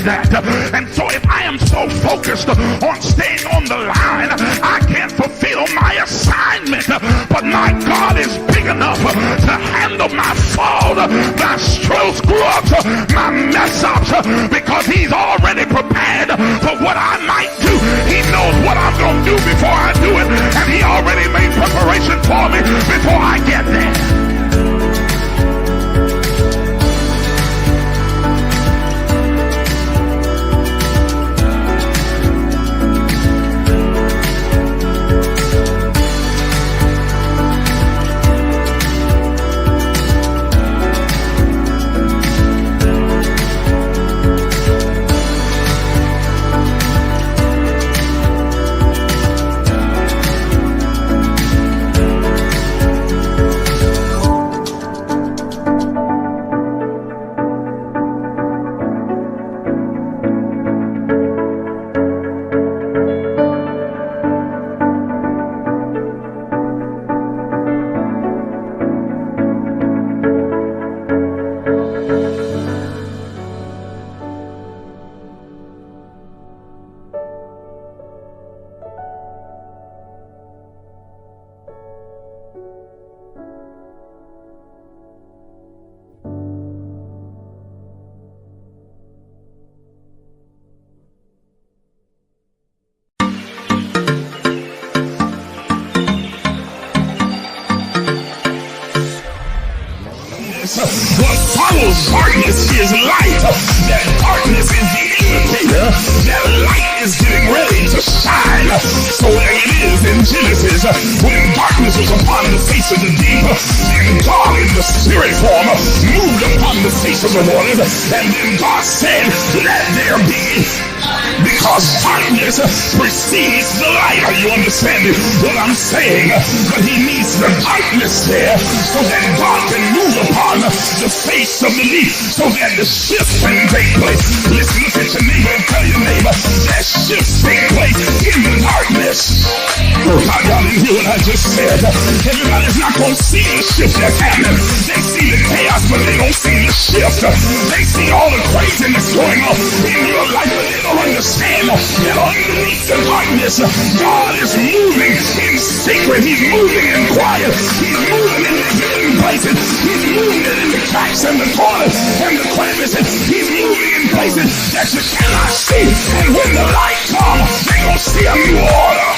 that. And so if I am so focused on staying on the line, I can't fulfill my assignment. But my God is big enough to handle my fault, my strokes, grubs, my mess ups, because he's already prepared for what I might do. He knows what I'm going to do before I do it, and he already made preparation for me before I get there. What follows darkness is light. That darkness is the indicator that light is getting ready to shine. So there it is in Genesis, when darkness was upon the face of the deep, and God in the spirit form moved upon the face of the waters, and then God said, let there be. Because darkness precedes the light. Are you understanding what I'm saying? But he needs the darkness there so that God can move upon the face of the deep, so that the shift can take place. Listen, look at your neighbor and tell your neighbor that shift take place in the darkness. Oh God, y'all didn't hear what I just said. Everybody's not going to see the shift that's happening. They see the chaos, but they don't see the shift. They see all the craziness going on in your life, but they don't understand that underneath the darkness, God is moving in secret. He's moving in quiet. He's moving in the hidden places. He's moving in the cracks and the corners and the crevices. He's moving in places that you cannot see. And when the light comes, they're going to see a new order.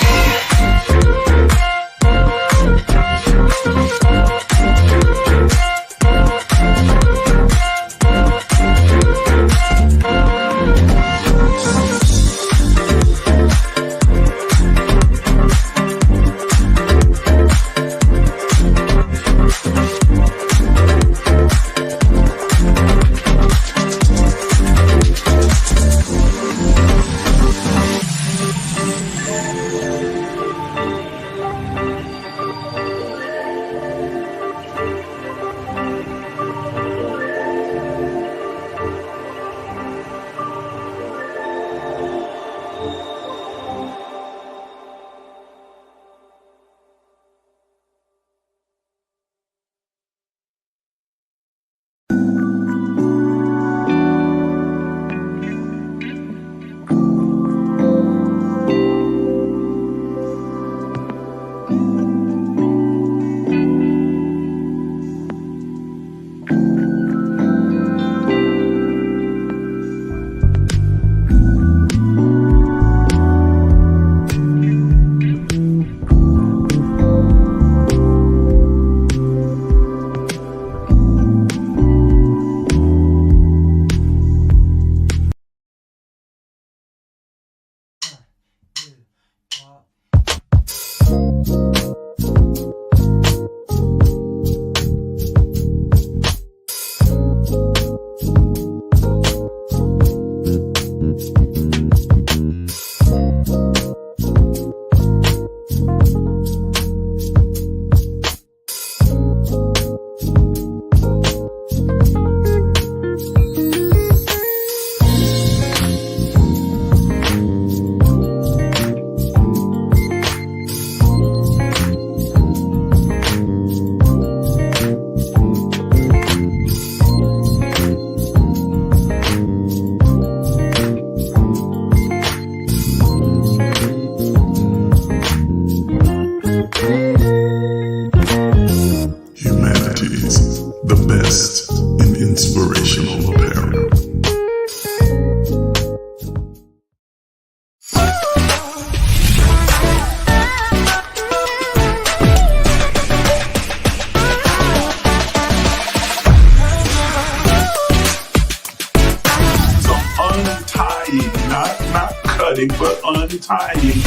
untying, not cutting, but untying.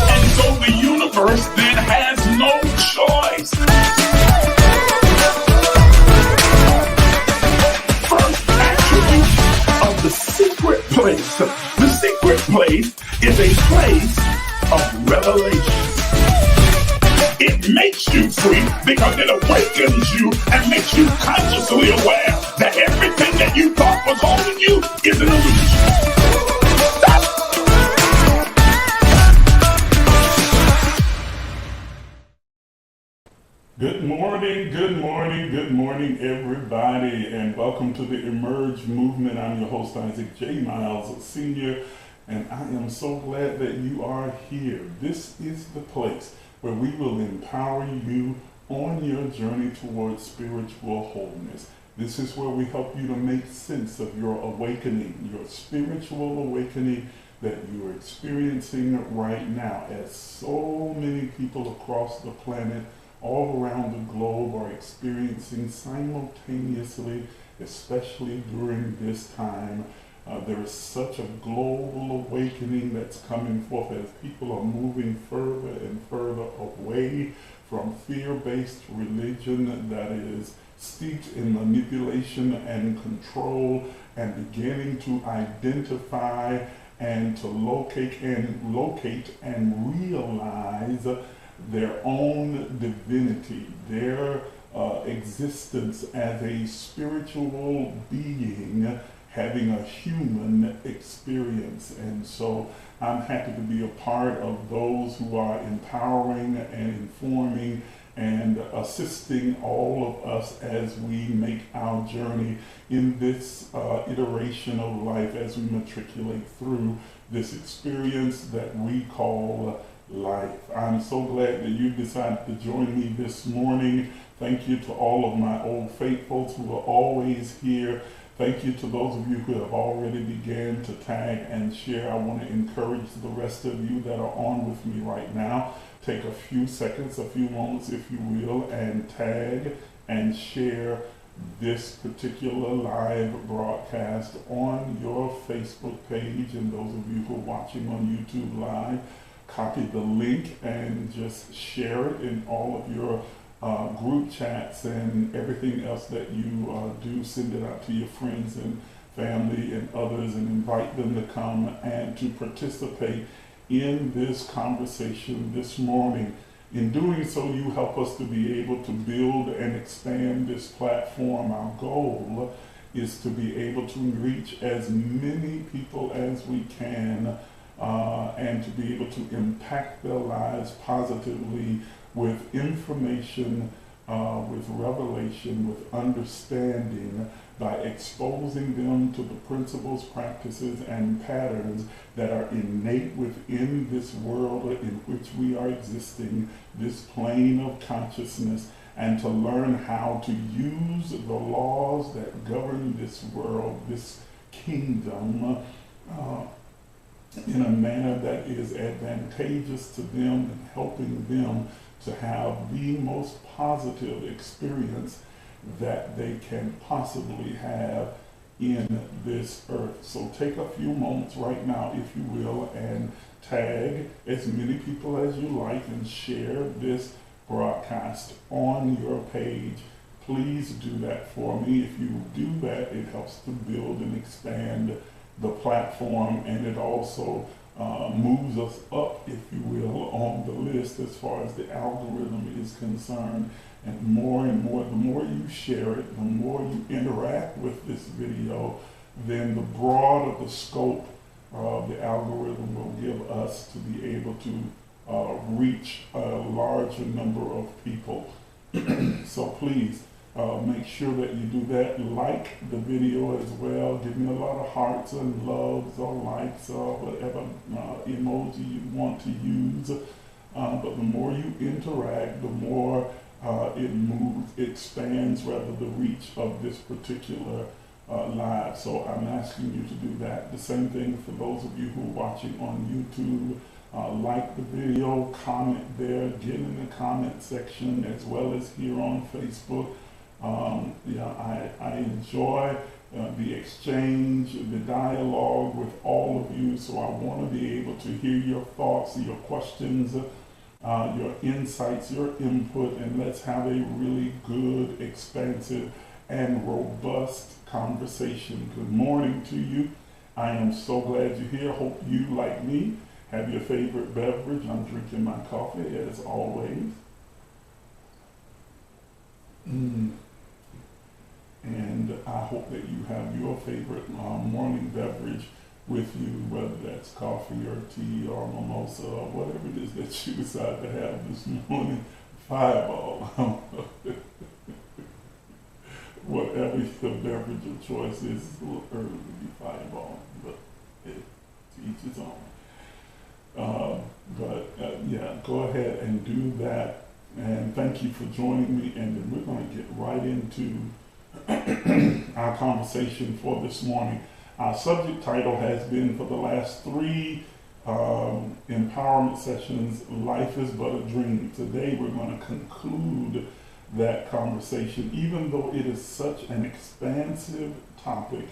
And so the universe then has no choice. First attribute of the secret place. The secret place is a place of revelation. It makes you free because it awakens you and makes you consciously aware that everything that you thought was holding you is an illusion. Good morning, everybody, and welcome to the Emerge movement. I'm your host, Isaac J. Miles, Sr., and I am so glad that you are here. This is the place where we will empower you on your journey towards spiritual wholeness. This is where we help you to make sense of your awakening, your spiritual awakening that you are experiencing right now, as so many people across the planet, all around the globe, are experiencing simultaneously, especially during this time. There is such a global awakening that's coming forth as people are moving further and further away from fear-based religion that is steeped in manipulation and control, and beginning to identify and to locate and realize their own divinity, their existence as a spiritual being having a human experience. And so I'm happy to be a part of those who are empowering and informing and assisting all of us as we make our journey in this iteration of life, as we matriculate through this experience that we call life. I'm so glad that you decided to join me this morning. Thank you to all of my old faithfuls who are always here. Thank you to those of you who have already began to tag and share. I want to encourage the rest of you that are on with me right now. Take a few seconds, a few moments, if you will, and tag and share this particular live broadcast on your Facebook page. And those of you who are watching on YouTube Live, copy the link and just share it in all of your group chats and everything else that you do. Send it out to your friends and family and others, and invite them to come and to participate in this conversation this morning. In doing so, you help us to be able to build and expand this platform. Our goal is to be able to reach as many people as we can, and to be able to impact their lives positively with information, with revelation, with understanding, by exposing them to the principles, practices, and patterns that are innate within this world in which we are existing, this plane of consciousness, and to learn how to use the laws that govern this world, this kingdom, in a manner that is advantageous to them and helping them to have the most positive experience that they can possibly have in this earth. So take a few moments right now, if you will, and tag as many people as you like and share this broadcast on your page. Please do that for me. If you do that, it helps to build and expand the platform, and it also moves us up, if you will, on the list as far as the algorithm is concerned. And more, the more you share it, the more you interact with this video, then the broader the scope of the algorithm will give us to be able to reach a larger number of people. So please make sure that you do that. Like the video as well. Give me a lot of hearts and loves or likes or whatever emoji you want to use. But the more you interact, the more it expands rather the reach of this particular live. So I'm asking you to do that. The same thing for those of you who are watching on YouTube. Like the video, comment there, get in the comment section, as well as here on Facebook. I enjoy the exchange, the dialogue with all of you. So I want to be able to hear your thoughts, your questions, your insights, your input, and let's have a really good, expansive, and robust conversation. Good morning to you. I am so glad you're here. Hope you, like me, have your favorite beverage. I'm drinking my coffee as always. And I hope that you have your favorite morning beverage with you, whether that's coffee or tea or mimosa or whatever it is that you decide to have this morning. Fireball. Whatever your beverage of choice is, it's a little early to be fireball, but to each its own. Yeah, go ahead and do that. And thank you for joining me. And then we're going to get right into our conversation for this morning. Our subject title has been for the last 3 empowerment sessions, Life is But a Dream. Today we're going to conclude that conversation. Even though it is such an expansive topic,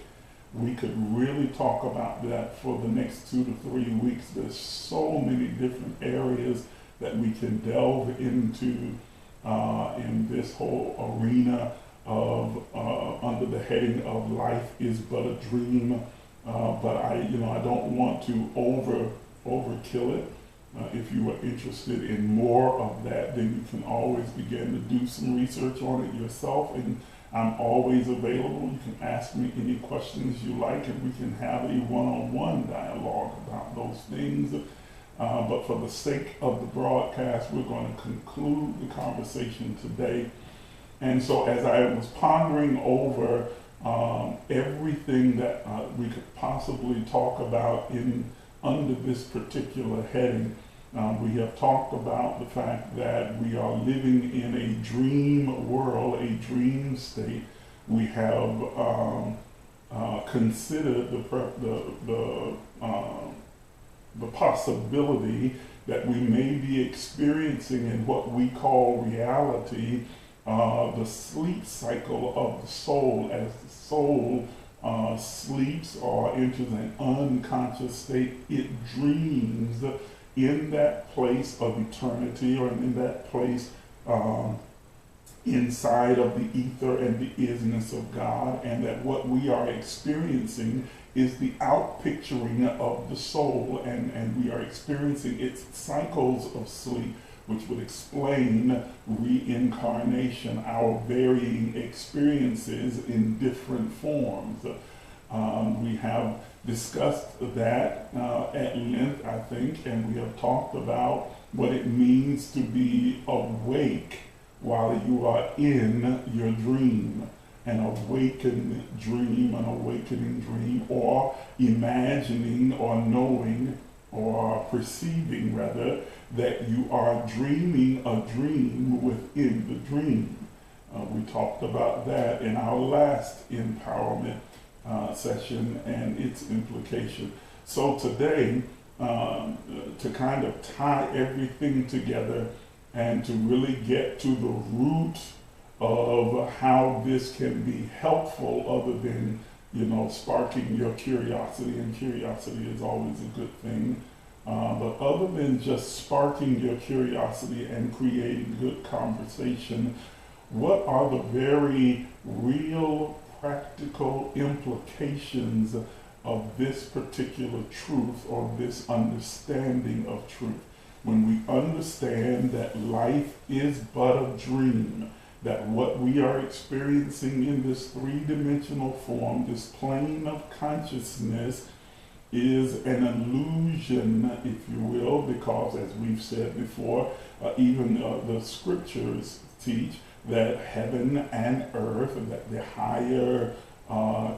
we could really talk about that for the next 2 to 3 weeks. There's so many different areas that we can delve into in this whole arena of under the heading of Life is But a Dream. But I don't want to overkill it. If you are interested in more of that, then you can always begin to do some research on it yourself, and I'm always available. You can ask me any questions you like, and we can have a one-on-one dialogue about those things. But for the sake of the broadcast, we're going to conclude the conversation today. And so as I was pondering over everything that we could possibly talk about under this particular heading, we have talked about the fact that we are living in a dream world, a dream state. We have considered the possibility that we may be experiencing in what we call reality, the sleep cycle of the soul. As the soul sleeps or enters an unconscious state, it dreams in that place of eternity, or in that place inside of the ether and the isness of God, and that what we are experiencing is the outpicturing of the soul, and we are experiencing its cycles of sleep, which would explain reincarnation, our varying experiences in different forms. We have discussed that at length, I think, and we have talked about what it means to be awake while you are in your dream. An awakening dream, or imagining or knowing or perceiving rather that you are dreaming a dream within the dream. We talked about that in our last empowerment session and its implication. So today, to kind of tie everything together and to really get to the root of how this can be helpful, other than sparking your curiosity, and curiosity is always a good thing, but other than just sparking your curiosity and creating good conversation, what are the very real practical implications of this particular truth, or this understanding of truth? When we understand that life is but a dream, that what we are experiencing in this 3-dimensional form, this plane of consciousness, is an illusion, if you will, because as we've said before, even the scriptures teach that heaven and earth, that the higher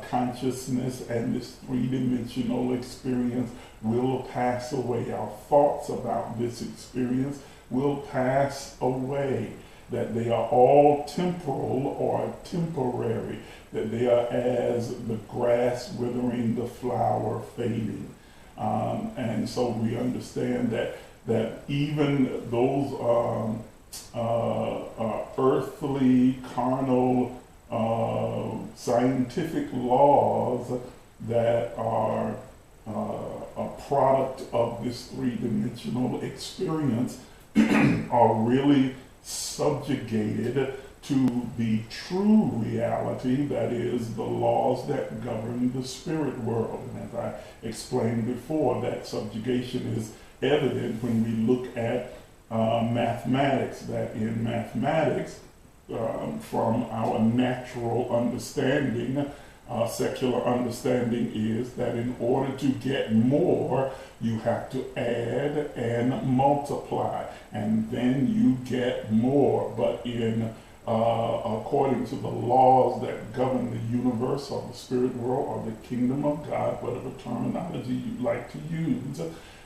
consciousness and this 3-dimensional experience will pass away. Our thoughts about this experience will pass away, that they are all temporal or temporary, that they are as the grass withering, the flower fading. And so we understand that even those earthly, carnal, scientific laws that are a product of this three-dimensional experience are really subjugated to the true reality, that is the laws that govern the spirit world. And as I explained before, that subjugation is evident when we look at mathematics, that in mathematics, from our natural understanding, secular understanding is that in order to get more, you have to add and multiply, and then you get more. But according to the laws that govern the universe or the spirit world or the kingdom of God, whatever terminology you like to use,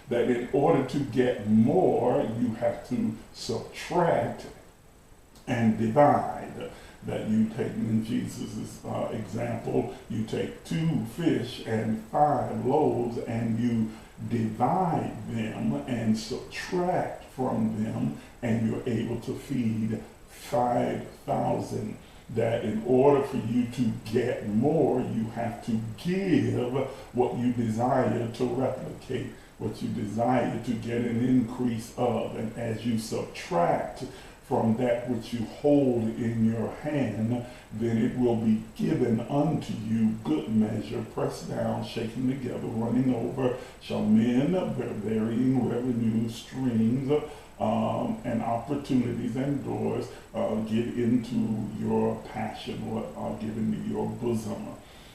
that in order to get more, you have to subtract and divide. That you take, in Jesus' example, you take 2 fish and 5 loaves and you divide them and subtract from them, and you're able to feed 5,000. That in order for you to get more, you have to give what you desire to replicate, what you desire to get an increase of. And as you subtract from that which you hold in your hand, then it will be given unto you, good measure, pressed down, shaken together, running over, shall men, varying revenue streams, and opportunities and doors get into your passion, or get into your bosom.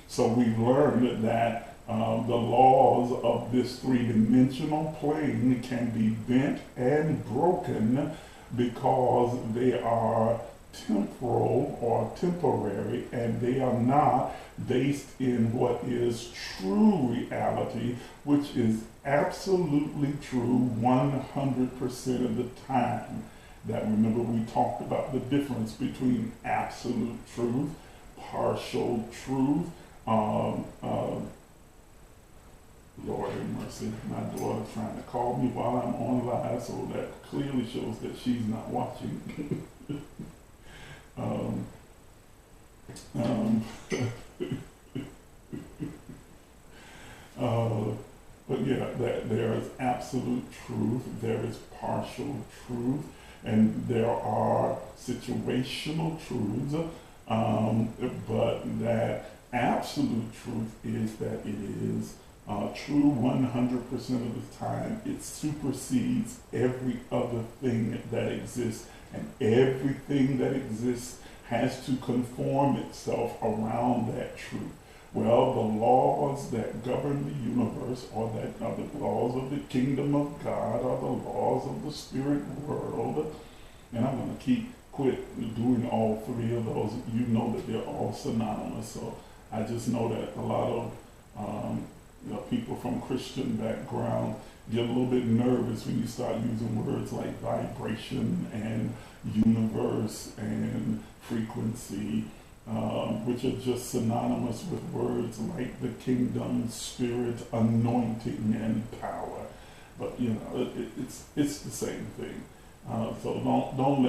So we've learned that the laws of this three-dimensional plane can be bent and broken because they are temporal or temporary, and they are not based in what is true reality, which is absolutely true 100% of the time. That, remember, we talked about the difference between absolute truth, partial truth. Lord have mercy, my daughter's trying to call me while I'm on live, so that clearly shows that she's not watching. But yeah, that there is absolute truth, there is partial truth, and there are situational truths, but that absolute truth is that it is true 100% of the time. It supersedes every other thing that exists, and everything that exists has to conform itself around that truth. Well, the laws that govern the universe, or that are the laws of the kingdom of God, or the laws of the spirit world, and I'm going to quit doing all three of those. You know that they're all synonymous, so I just know that a lot of people from Christian background get a little bit nervous when you start using words like vibration and universe and frequency, which are just synonymous with words like the kingdom, spirit, anointing, and power. But it's the same thing. So don't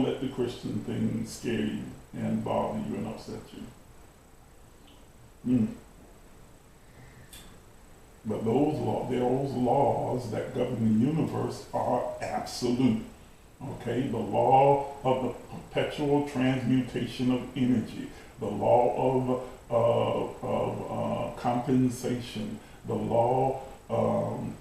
let the Christian thing scare you and bother you and upset you. But those laws that govern the universe are absolute. Okay, the law of the perpetual transmutation of energy, the law of compensation, the law of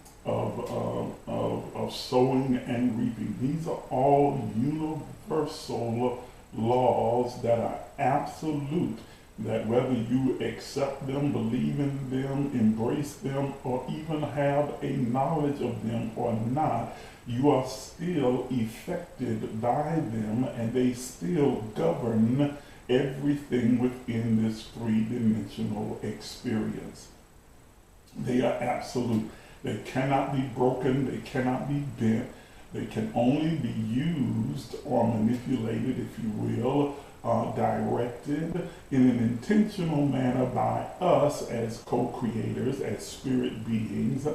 sowing and reaping. These are all universal laws that are absolute, that whether you accept them, believe in them, embrace them, or even have a knowledge of them or not, you are still affected by them, and they still govern everything within this three-dimensional experience. They are absolute. They cannot be broken. They cannot be bent. They can only be used or manipulated, if you will, directed in an intentional manner by us as co-creators, as spirit beings,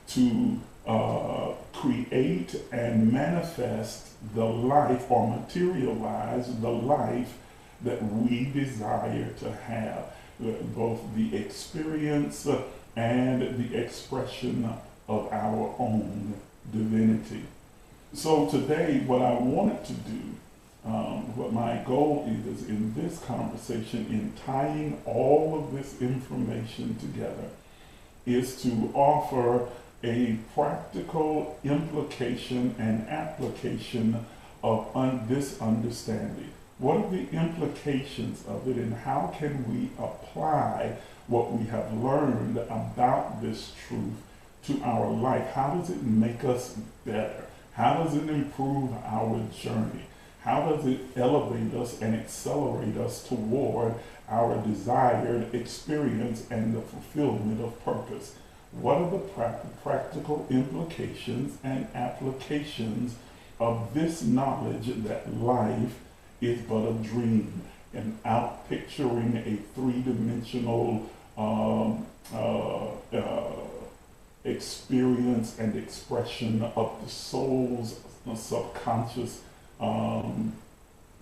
to create and manifest the life or materialize the life that we desire to have, both the experience and the expression of our own divinity. So today, what I wanted to do, what my goal is in this conversation, in tying all of this information together, is to offer a practical implication and application of this understanding. What are the implications of it, and how can we apply what we have learned about this truth to our life? How does it make us better? How does it improve our journey? How does it elevate us and accelerate us toward our desired experience and the fulfillment of purpose? What are the practical implications and applications of this knowledge that life is but a dream, and out picturing a three-dimensional experience and expression of the soul's subconscious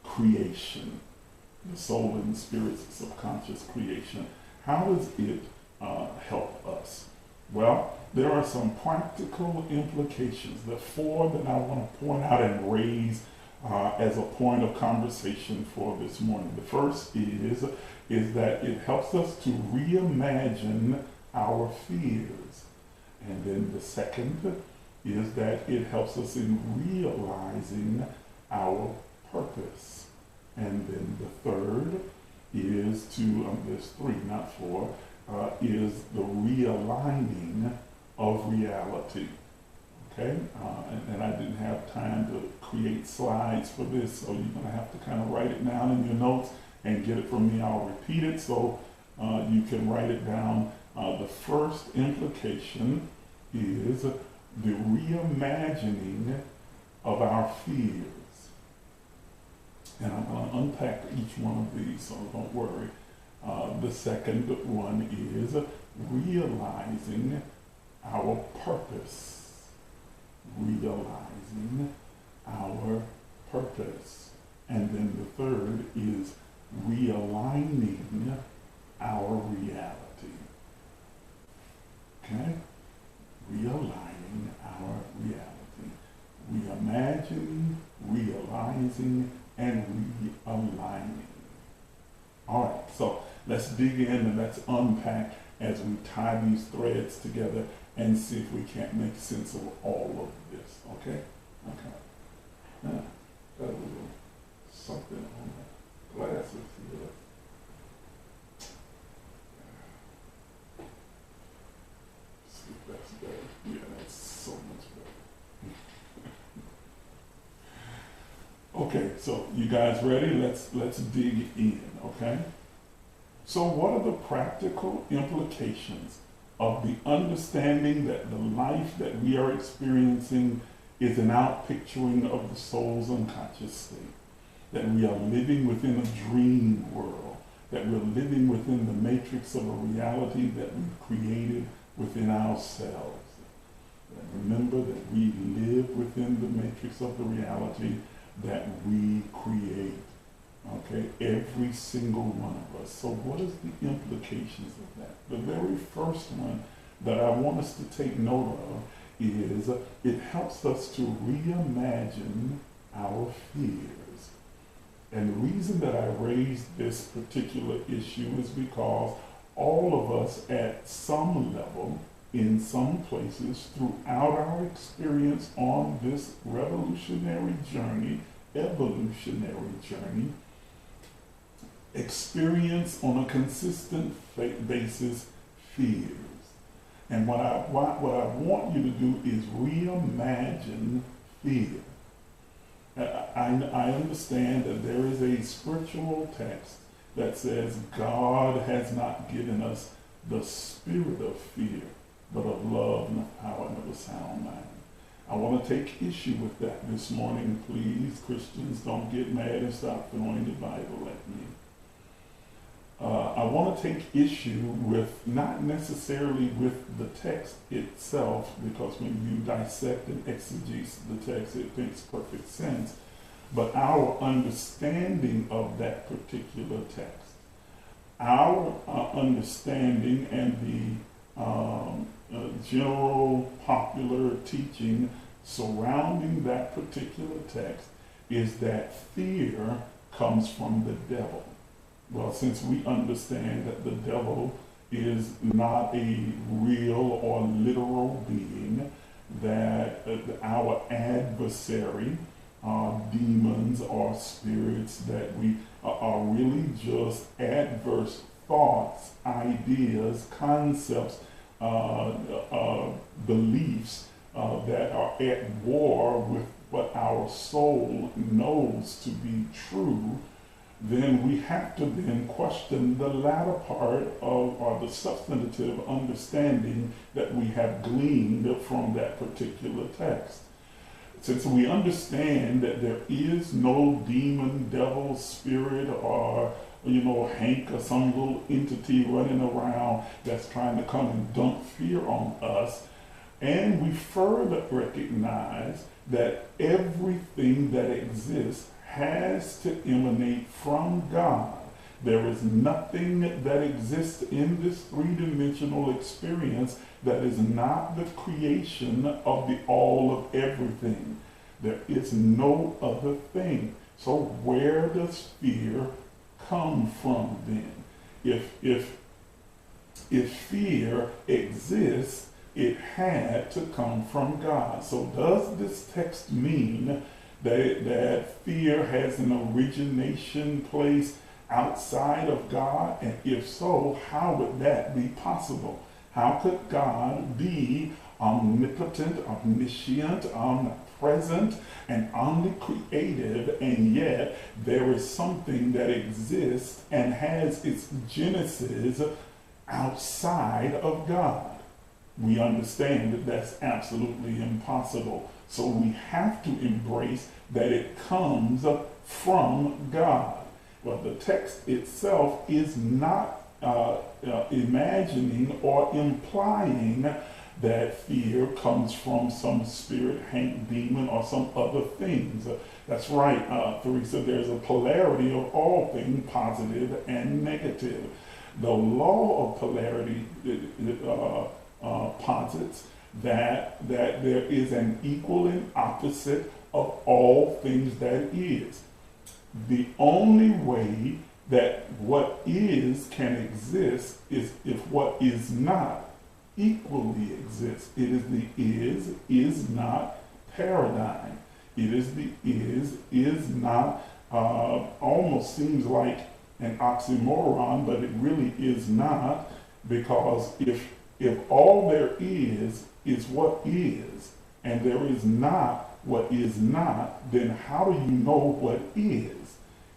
creation, the soul and spirit's subconscious creation? How does it help us? Well, there are some practical implications. The four that I want to point out and raise as a point of conversation for this morning. The first is that it helps us to reimagine our fears. And then the second is that it helps us in realizing our purpose. And then the third is there's three, not four, is the realigning of reality. Okay, and I didn't have time to create slides for this, so you're going to have to kind of write it down in your notes and get it from me. I'll repeat it so you can write it down. The first implication is the reimagining of our fears. And I'm going to unpack each one of these, so don't worry. The second one is realizing our purpose. Realizing our purpose. And then the third is realigning our reality. Okay? Realigning our reality. Reimagining, realizing, and realigning. All right, so let's dig in and let's unpack as we tie these threads together and see if we can't make sense of all of this, okay? Okay. Now, got a little something on my glasses here. See if that's better. Yeah, that's so much better. Okay, so you guys ready? Let's dig in, okay? So what are the practical implications of the understanding that the life that we are experiencing is an outpicturing of the soul's unconscious state, that we are living within a dream world, that we're living within the matrix of a reality that we've created within ourselves? Remember that we live within the matrix of the reality that we create. Okay, every single one of us. So what is the implications of that? The very first one that I want us to take note of is it helps us to reimagine our fears. And the reason that I raised this particular issue is because all of us at some level, in some places, throughout our experience on this revolutionary journey, evolutionary journey, experience on a consistent basis fears. And what I want you to do is reimagine fear. I understand that there is a scriptural text that says God has not given us the spirit of fear, but of love and of power and of a sound mind. I want to take issue with that this morning. Please, Christians, don't get mad and stop throwing the Bible at me. I want to take issue with not necessarily with the text itself, because when you dissect and exegese the text, it makes perfect sense, but our understanding of that particular text. Our understanding and the general popular teaching surrounding that particular text is that fear comes from the devil. Well, since we understand that the devil is not a real or literal being, that our adversary, demons or spirits, that we are really just adverse thoughts, ideas, concepts, beliefs that are at war with what our soul knows to be true, then we have to then question the latter part of, or the substantive understanding that we have gleaned from that particular text. Since we understand that there is no demon, devil, spirit, or Hank or some little entity running around that's trying to come and dump fear on us, and we further recognize that everything that exists has to emanate from God. There is nothing that exists in this three-dimensional experience that is not the creation of the all of everything. There is no other thing. So where does fear come from then? If fear exists, it had to come from God. So does this text mean that fear has an origination place outside of God? And if so, how would that be possible? How could God be omnipotent, omniscient, omnipresent, and omnicreative, and yet there is something that exists and has its genesis outside of God? We understand that that's absolutely impossible. So we have to embrace that it comes from God. Well, the text itself is not imagining or implying that fear comes from some spirit, Hank, demon, or some other things. That's right, Theresa, there's a polarity of all things, positive and negative. The law of polarity posits that there is an equal and opposite of all things that is. The only way that what is can exist is if what is not equally exists. It is the is not paradigm. It is the is not, almost seems like an oxymoron, but it really is not, because if all there is what is, and there is not what is not, then how do you know what is?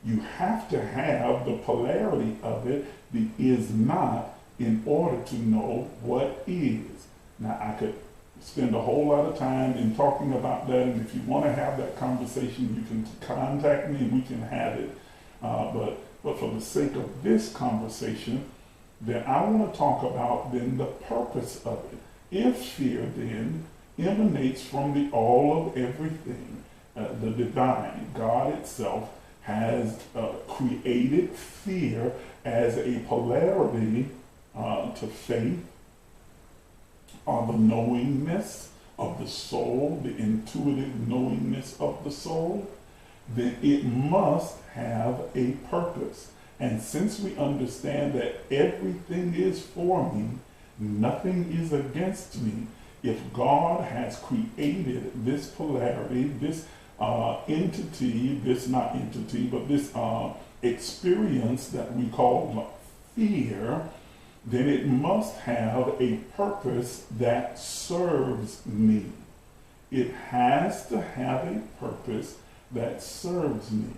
You have to have the polarity of it, the is not, in order to know what is. Now, I could spend a whole lot of time in talking about that, and if you want to have that conversation, you can contact me and we can have it. But for the sake of this conversation, then I want to talk about then the purpose of it. If fear then emanates from the all of everything, the divine, God itself has created fear as a polarity to faith, or the knowingness of the soul, the intuitive knowingness of the soul, then it must have a purpose. And since we understand that everything is for me, nothing is against me, if God has created this polarity, this entity, this not entity, but this experience that we call fear, then it must have a purpose that serves me. It has to have a purpose that serves me.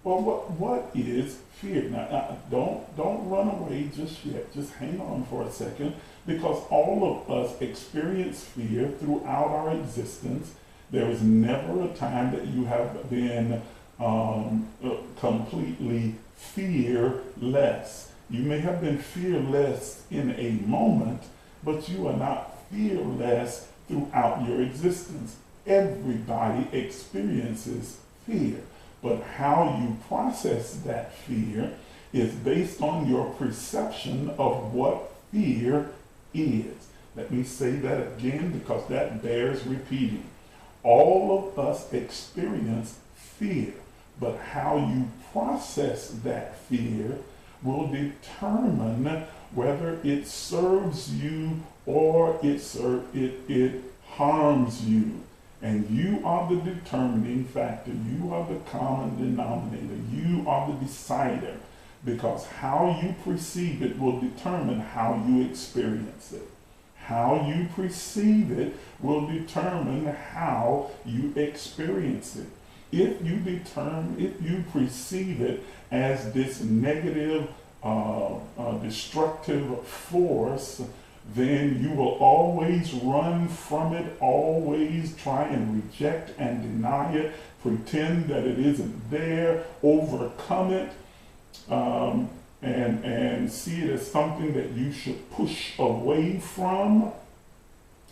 Well, what is fear? Now, don't run away just yet. Just hang on for a second, because all of us experience fear throughout our existence. There is never a time that you have been completely fearless. You may have been fearless in a moment, but you are not fearless throughout your existence. Everybody experiences fear, but how you process that fear is based on your perception of what fear is. Let me say that again because that bears repeating. All of us experience fear, but how you process that fear will determine whether it serves you or it harms you. And you are the determining factor. You are the common denominator. You are the decider, because how you perceive it will determine how you experience it. How you perceive it will determine how you experience it. If you perceive it as this negative, destructive force, then you will always run from it, always try and reject and deny it, pretend that it isn't there, overcome it, and see it as something that you should push away from.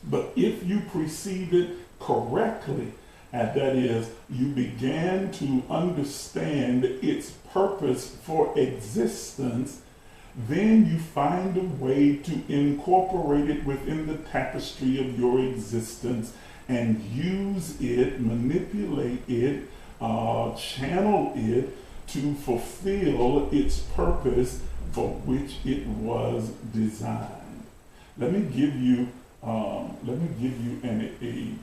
But if you perceive it correctly, and that is, you began to understand its purpose for existence, then you find a way to incorporate it within the tapestry of your existence and use it, manipulate it, channel it to fulfill its purpose for which it was designed. Let me give you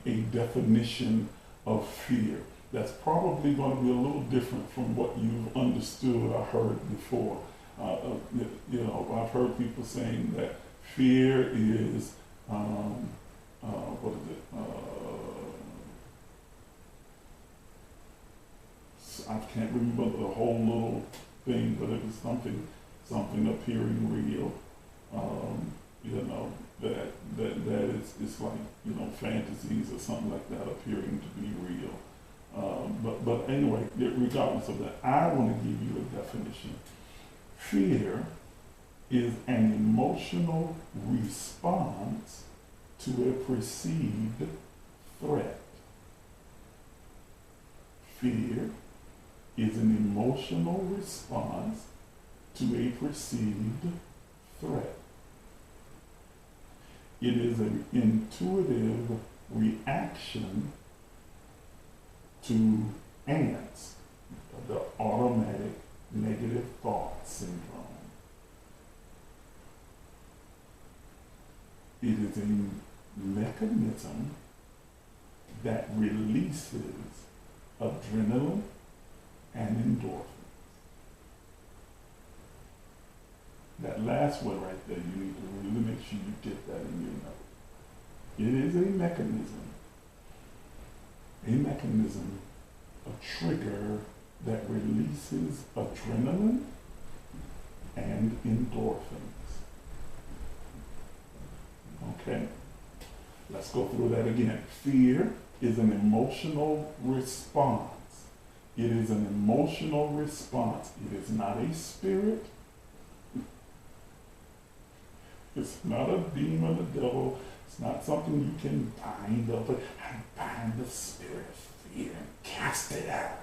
a definition of fear that's probably going to be a little different from what you've understood or heard before. I've heard people saying that fear is, I can't remember the whole little thing, but it was something appearing real. That it's like, fantasies or something like that appearing to be real. But anyway, regardless of that, I want to give you a definition. Fear is an emotional response to a perceived threat. Fear is an emotional response to a perceived threat. It is an intuitive reaction to ants, the automatic negative thought syndrome. It is a mechanism that releases adrenaline and endorphins. That last one right there, you need to really make sure you get that in your note. It is a mechanism, a trigger that releases adrenaline and endorphins. Okay, let's go through that again. Fear is an emotional response. It is an emotional response. It is not a spirit. It's not a demon, a devil. It's not something you can bind up. I bind the spirit of fear and cast it out.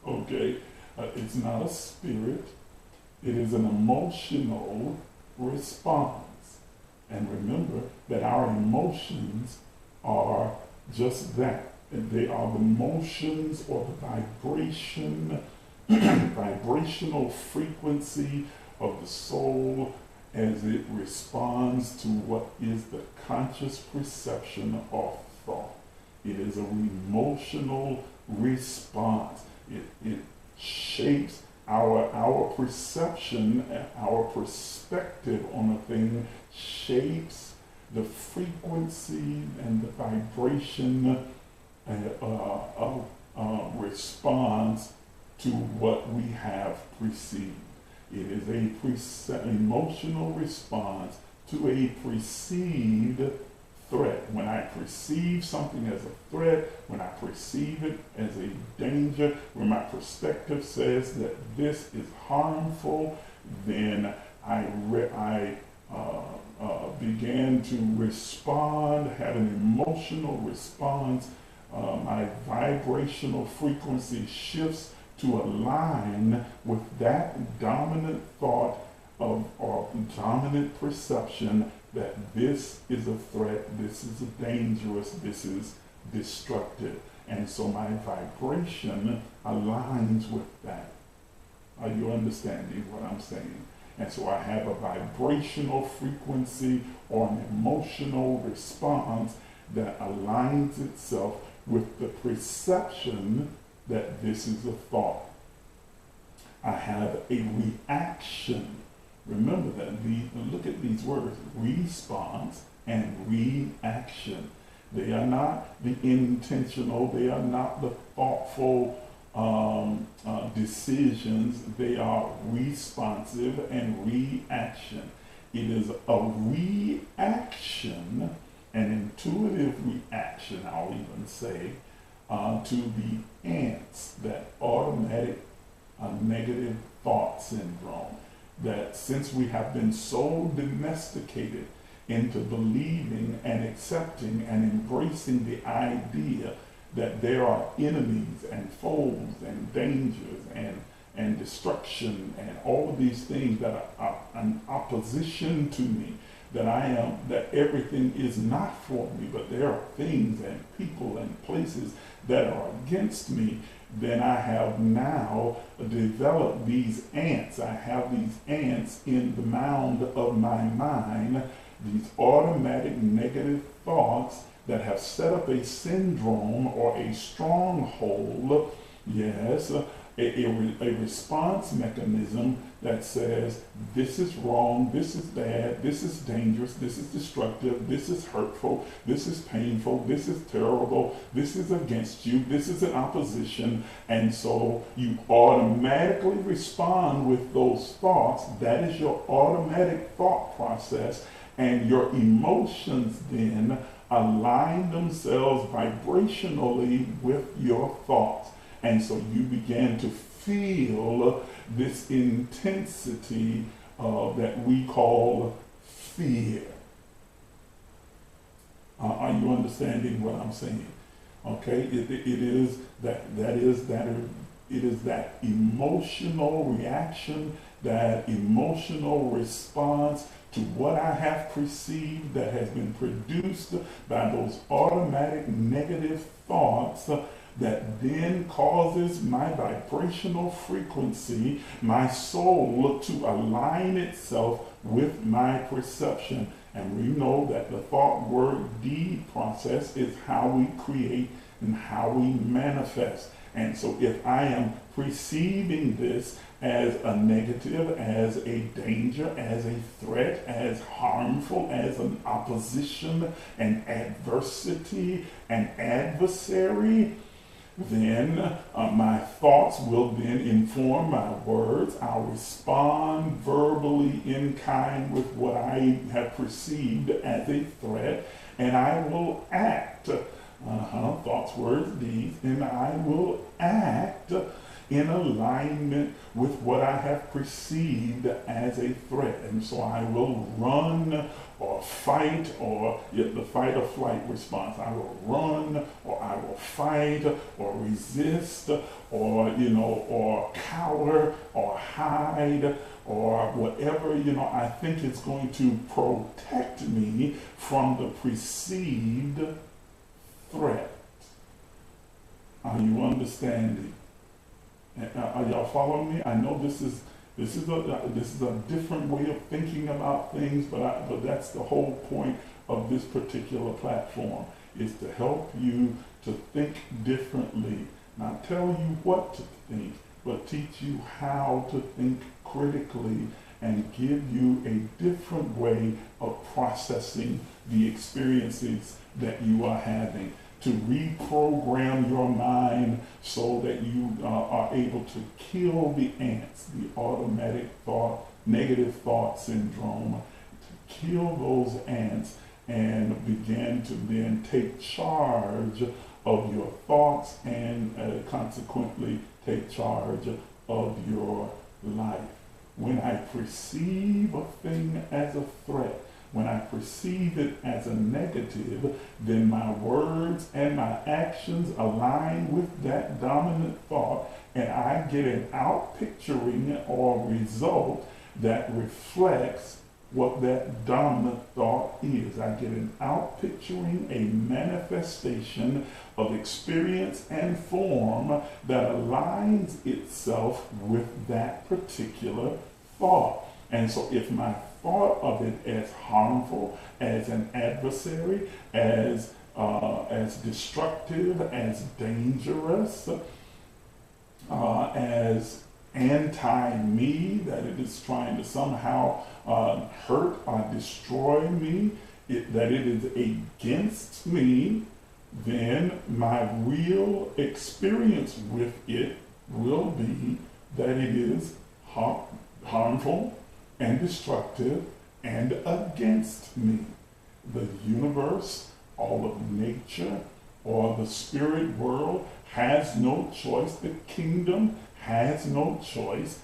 Okay, it's not a spirit. It is an emotional response. And remember that our emotions are just that. They are the motions or the vibrational frequency of the soul as it responds to what is the conscious perception of thought. It is an emotional response. It shapes our perception, our perspective on a thing, shapes the frequency and the vibration response to what we have perceived. It is an emotional response to a perceived threat, when I perceive something as a threat, when I perceive it as a danger, when my perspective says that this is harmful, then I began to respond, have an emotional response. My vibrational frequency shifts to align with that dominant thought or dominant perception that this is a threat, this is dangerous, this is destructive. And so my vibration aligns with that. Are you understanding what I'm saying? And so I have a vibrational frequency or an emotional response that aligns itself with the perception that this is a thought. I have a reaction. Remember that. Look at these words: response and reaction. They are not the intentional, they are not the thoughtful decisions. They are responsive and reaction. It is a reaction, an intuitive reaction, I'll even say, to the ants, that automatic negative thought syndrome. That since we have been so domesticated into believing and accepting and embracing the idea that there are enemies and foes and dangers and destruction and all of these things that are an opposition to me, that everything is not for me, but there are things and people and places that are against me, then I have now developed these ants. I have these ants in the mound of my mind, these automatic negative thoughts that have set up a syndrome or a stronghold, yes, a response mechanism that says this is wrong, this is bad, this is dangerous, this is destructive, this is hurtful, this is painful, this is terrible, this is against you, this is an opposition. And so you automatically respond with those thoughts. That is your automatic thought process, and your emotions then align themselves vibrationally with your thoughts. And so you began to feel this intensity that we call fear. Are you understanding what I'm saying? Okay, it is that emotional reaction, that emotional response to what I have perceived that has been produced by those automatic negative thoughts that then causes my vibrational frequency, my soul, to align itself with my perception. And we know that the thought, word, deed process is how we create and how we manifest. And so if I am perceiving this as a negative, as a danger, as a threat, as harmful, as an opposition, an adversity, an adversary, then my thoughts will then inform my words. I'll respond verbally in kind with what I have perceived as a threat, and I will act. Thoughts, words, deeds, and I will act in alignment with what I have perceived as a threat. And so I will run or fight, or the fight or flight response. I will run, or I will fight, or resist, or or cower, or hide, or whatever I think is going to protect me from the perceived threat. Are you understanding? Are y'all following me? I know this is a different way of thinking about things, but that's the whole point of this particular platform, is to help you to think differently. Not tell you what to think, but teach you how to think critically and give you a different way of processing the experiences that you are having, to reprogram your mind so that you are able to kill the ants, the automatic thought, negative thought syndrome, to kill those ants and begin to then take charge of your thoughts and consequently take charge of your life. When I perceive a thing as a threat, when I perceive it as a negative, then my words and my actions align with that dominant thought, and I get an outpicturing or result that reflects what that dominant thought is. I get an outpicturing, a manifestation of experience and form that aligns itself with that particular thought. And so if my thought of it as harmful, as an adversary, as destructive, as dangerous, as anti-me, that it is trying to somehow hurt or destroy me, that it is against me, then my real experience with it will be that it is harmful and destructive and against me. The universe, all of nature, or the spirit world has no choice. The kingdom has no choice.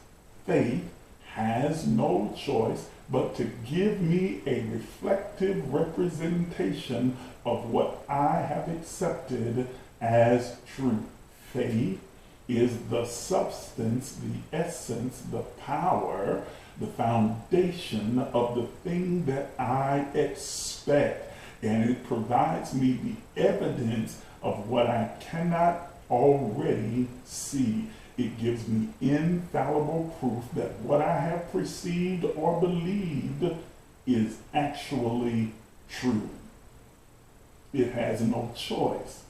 Faith has no choice but to give me a reflective representation of what I have accepted as truth. Faith is the substance, the essence, the power, the foundation of the thing that I expect. And it provides me the evidence of what I cannot already see. It gives me infallible proof that what I have perceived or believed is actually true. It has no choice.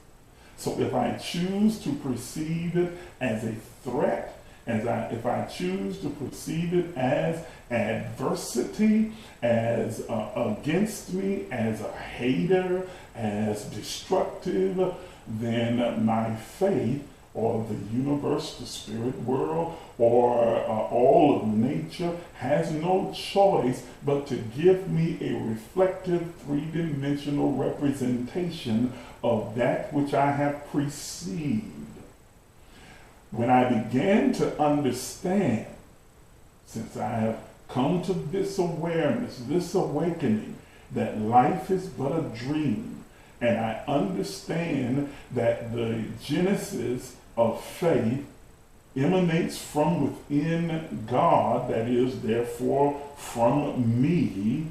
So if I choose to perceive it as a threat, if I choose to perceive it as adversity, as against me, as a hater, as destructive, then my faith, or the universe, the spirit world, or all of nature has no choice but to give me a reflective three-dimensional representation of that which I have perceived. When I began to understand, since I have come to this awareness, this awakening, that life is but a dream, and I understand that the genesis of faith emanates from within God, that is, therefore, from me,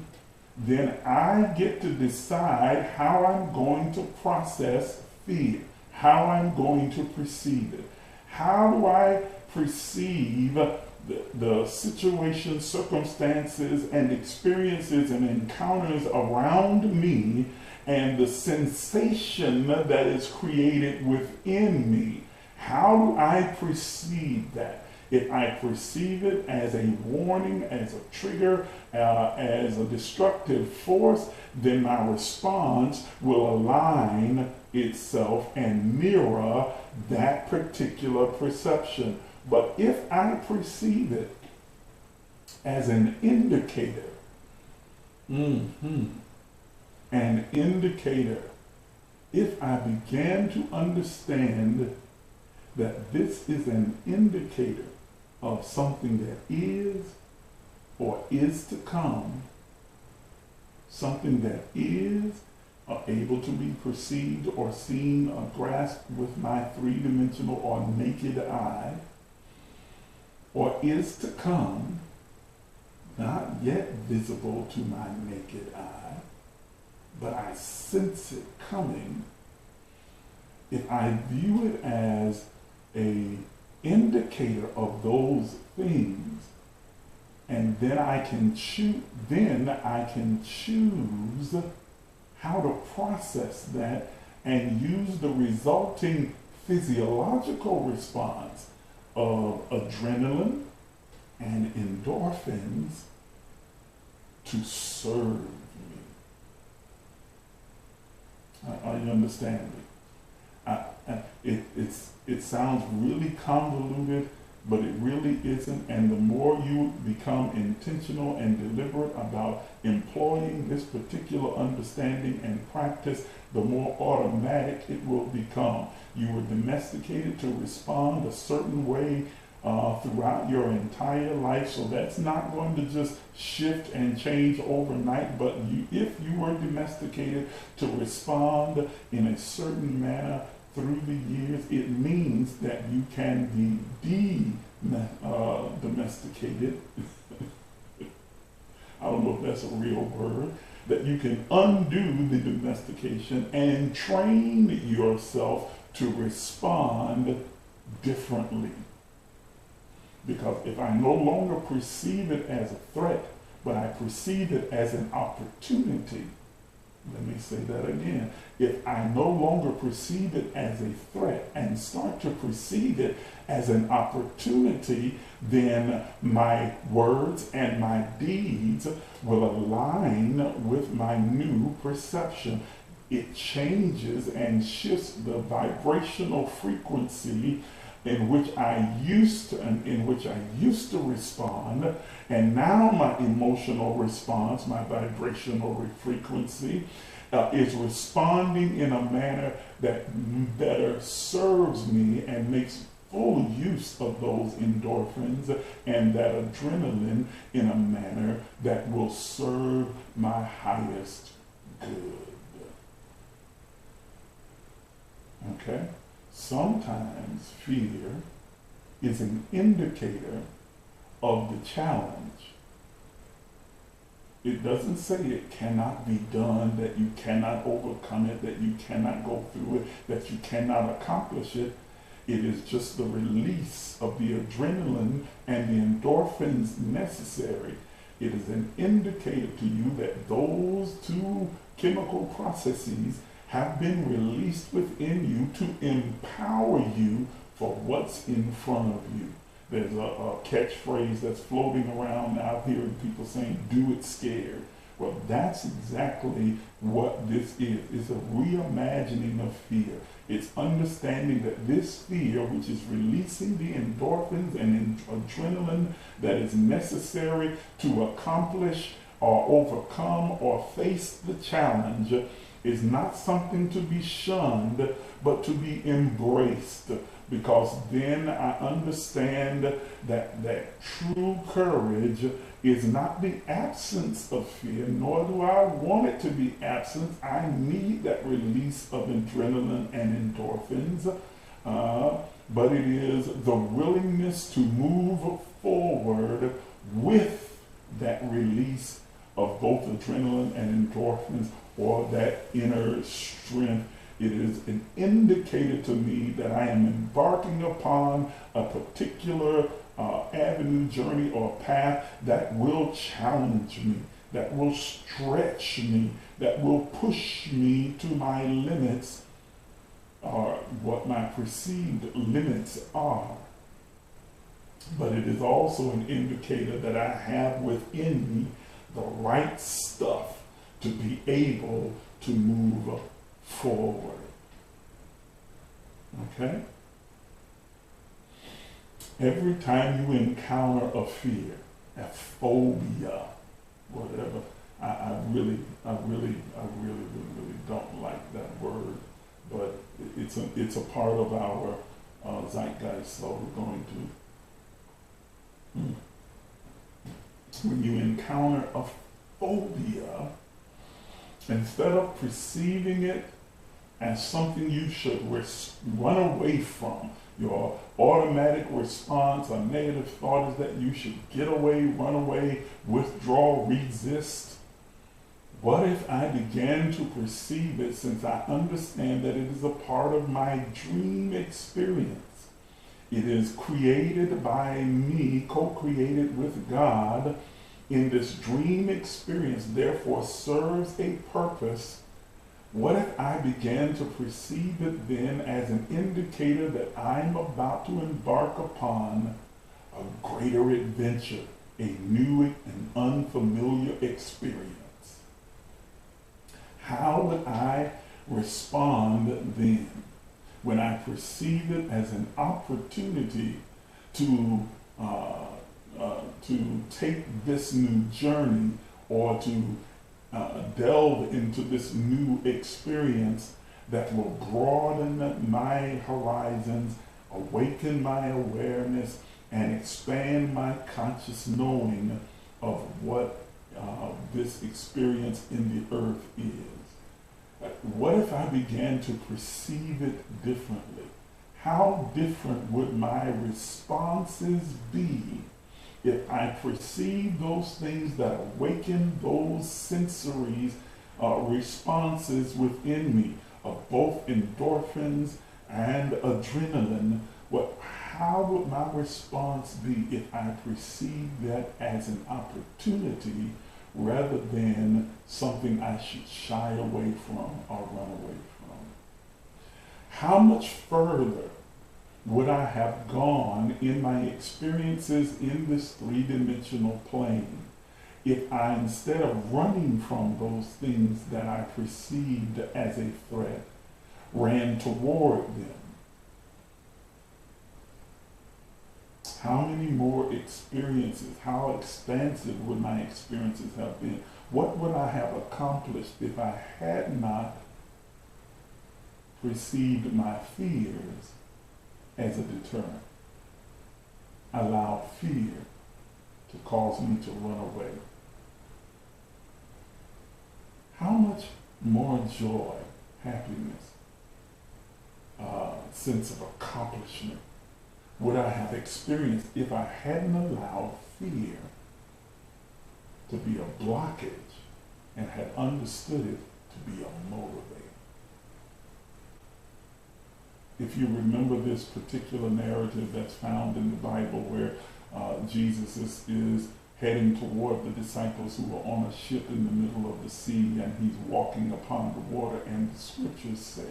then I get to decide how I'm going to process fear, how I'm going to perceive it. How do I perceive the situations, circumstances, and experiences and encounters around me, and the sensation that is created within me? How do I perceive that? If I perceive it as a warning, as a trigger, as a destructive force, then my response will align itself and mirror that particular perception. But if I perceive it as an indicator, an indicator, if I began to understand that this is an indicator of something that is or is to come, something that is able to be perceived or seen or grasped with my three-dimensional or naked eye, or is to come, not yet visible to my naked eye, but I sense it coming. If I view it as an indicator of those things, and then I can choose how to process that and use the resulting physiological response of adrenaline and endorphins to serve me. Are you understanding? It sounds really convoluted, but it really isn't. And the more you become intentional and deliberate about employing this particular understanding and practice, the more automatic it will become. You were domesticated to respond a certain way throughout your entire life, so that's not going to just shift and change overnight. But if you were domesticated to respond in a certain manner through the years, it means that you can be domesticated. I don't know if that's a real word. That you can undo the domestication and train yourself to respond differently. Because if I no longer perceive it as a threat, but I perceive it as an opportunity, let me say that again. If I no longer perceive it as a threat and start to perceive it as an opportunity, then my words and my deeds will align with my new perception. It changes and shifts the vibrational frequency in which I used to respond, and now my emotional response, my vibrational frequency, is responding in a manner that better serves me and makes full use of those endorphins and that adrenaline in a manner that will serve my highest good. Okay? Sometimes fear is an indicator of the challenge. It doesn't say it cannot be done, that you cannot overcome it, that you cannot go through it, that you cannot accomplish it. It is just the release of the adrenaline and the endorphins necessary. It is an indicator to you that those two chemical processes have been released within you to empower you for what's in front of you. There's a catchphrase that's floating around out here, people saying, do it scared. Well, that's exactly what this is. It's a reimagining of fear. It's understanding that this fear, which is releasing the endorphins and adrenaline that is necessary to accomplish or overcome or face the challenge, is not something to be shunned, but to be embraced. Because then I understand that true courage is not the absence of fear, nor do I want it to be absent. I need that release of adrenaline and endorphins, but it is the willingness to move forward with that release of both adrenaline and endorphins, or that inner strength. It is an indicator to me that I am embarking upon a particular avenue, journey, or path that will challenge me, that will stretch me, that will push me to my limits, or what my perceived limits are. But it is also an indicator that I have within me the right stuff to be able to move forward. Okay? Every time you encounter a fear, a phobia, whatever, I really don't like that word, but it's a part of our zeitgeist, so we're going to. When you encounter a phobia, instead of perceiving it as something you should run away from, your automatic response or negative thought is that you should get away, run away, withdraw, resist. What if I began to perceive it, since I understand that it is a part of my dream experience? It is created by me, co-created with God in this dream experience, therefore serves a purpose. What if I began to perceive it then as an indicator that I'm about to embark upon a greater adventure, a new and unfamiliar experience? How would I respond then when I perceive it as an opportunity to take this new journey or to delve into this new experience that will broaden my horizons, awaken my awareness, and expand my conscious knowing of what this experience in the earth is. What if I began to perceive it differently? How different would my responses be if I perceive those things that awaken those sensory responses within me of both endorphins and adrenaline? How would my response be if I perceived that as an opportunity rather than something I should shy away from or run away from? How much further would I have gone in my experiences in this three-dimensional plane if I, instead of running from those things that I perceived as a threat, ran toward them? How many more experiences, how expansive would my experiences have been? What would I have accomplished if I had not perceived my fears as a deterrent? Allowed fear to cause me to run away. How much more joy, happiness, sense of accomplishment would I have experienced if I hadn't allowed fear to be a blockage and had understood it to be a motivator? If you remember this particular narrative that's found in the Bible where Jesus is heading toward the disciples who are on a ship in the middle of the sea, and he's walking upon the water, and the scriptures say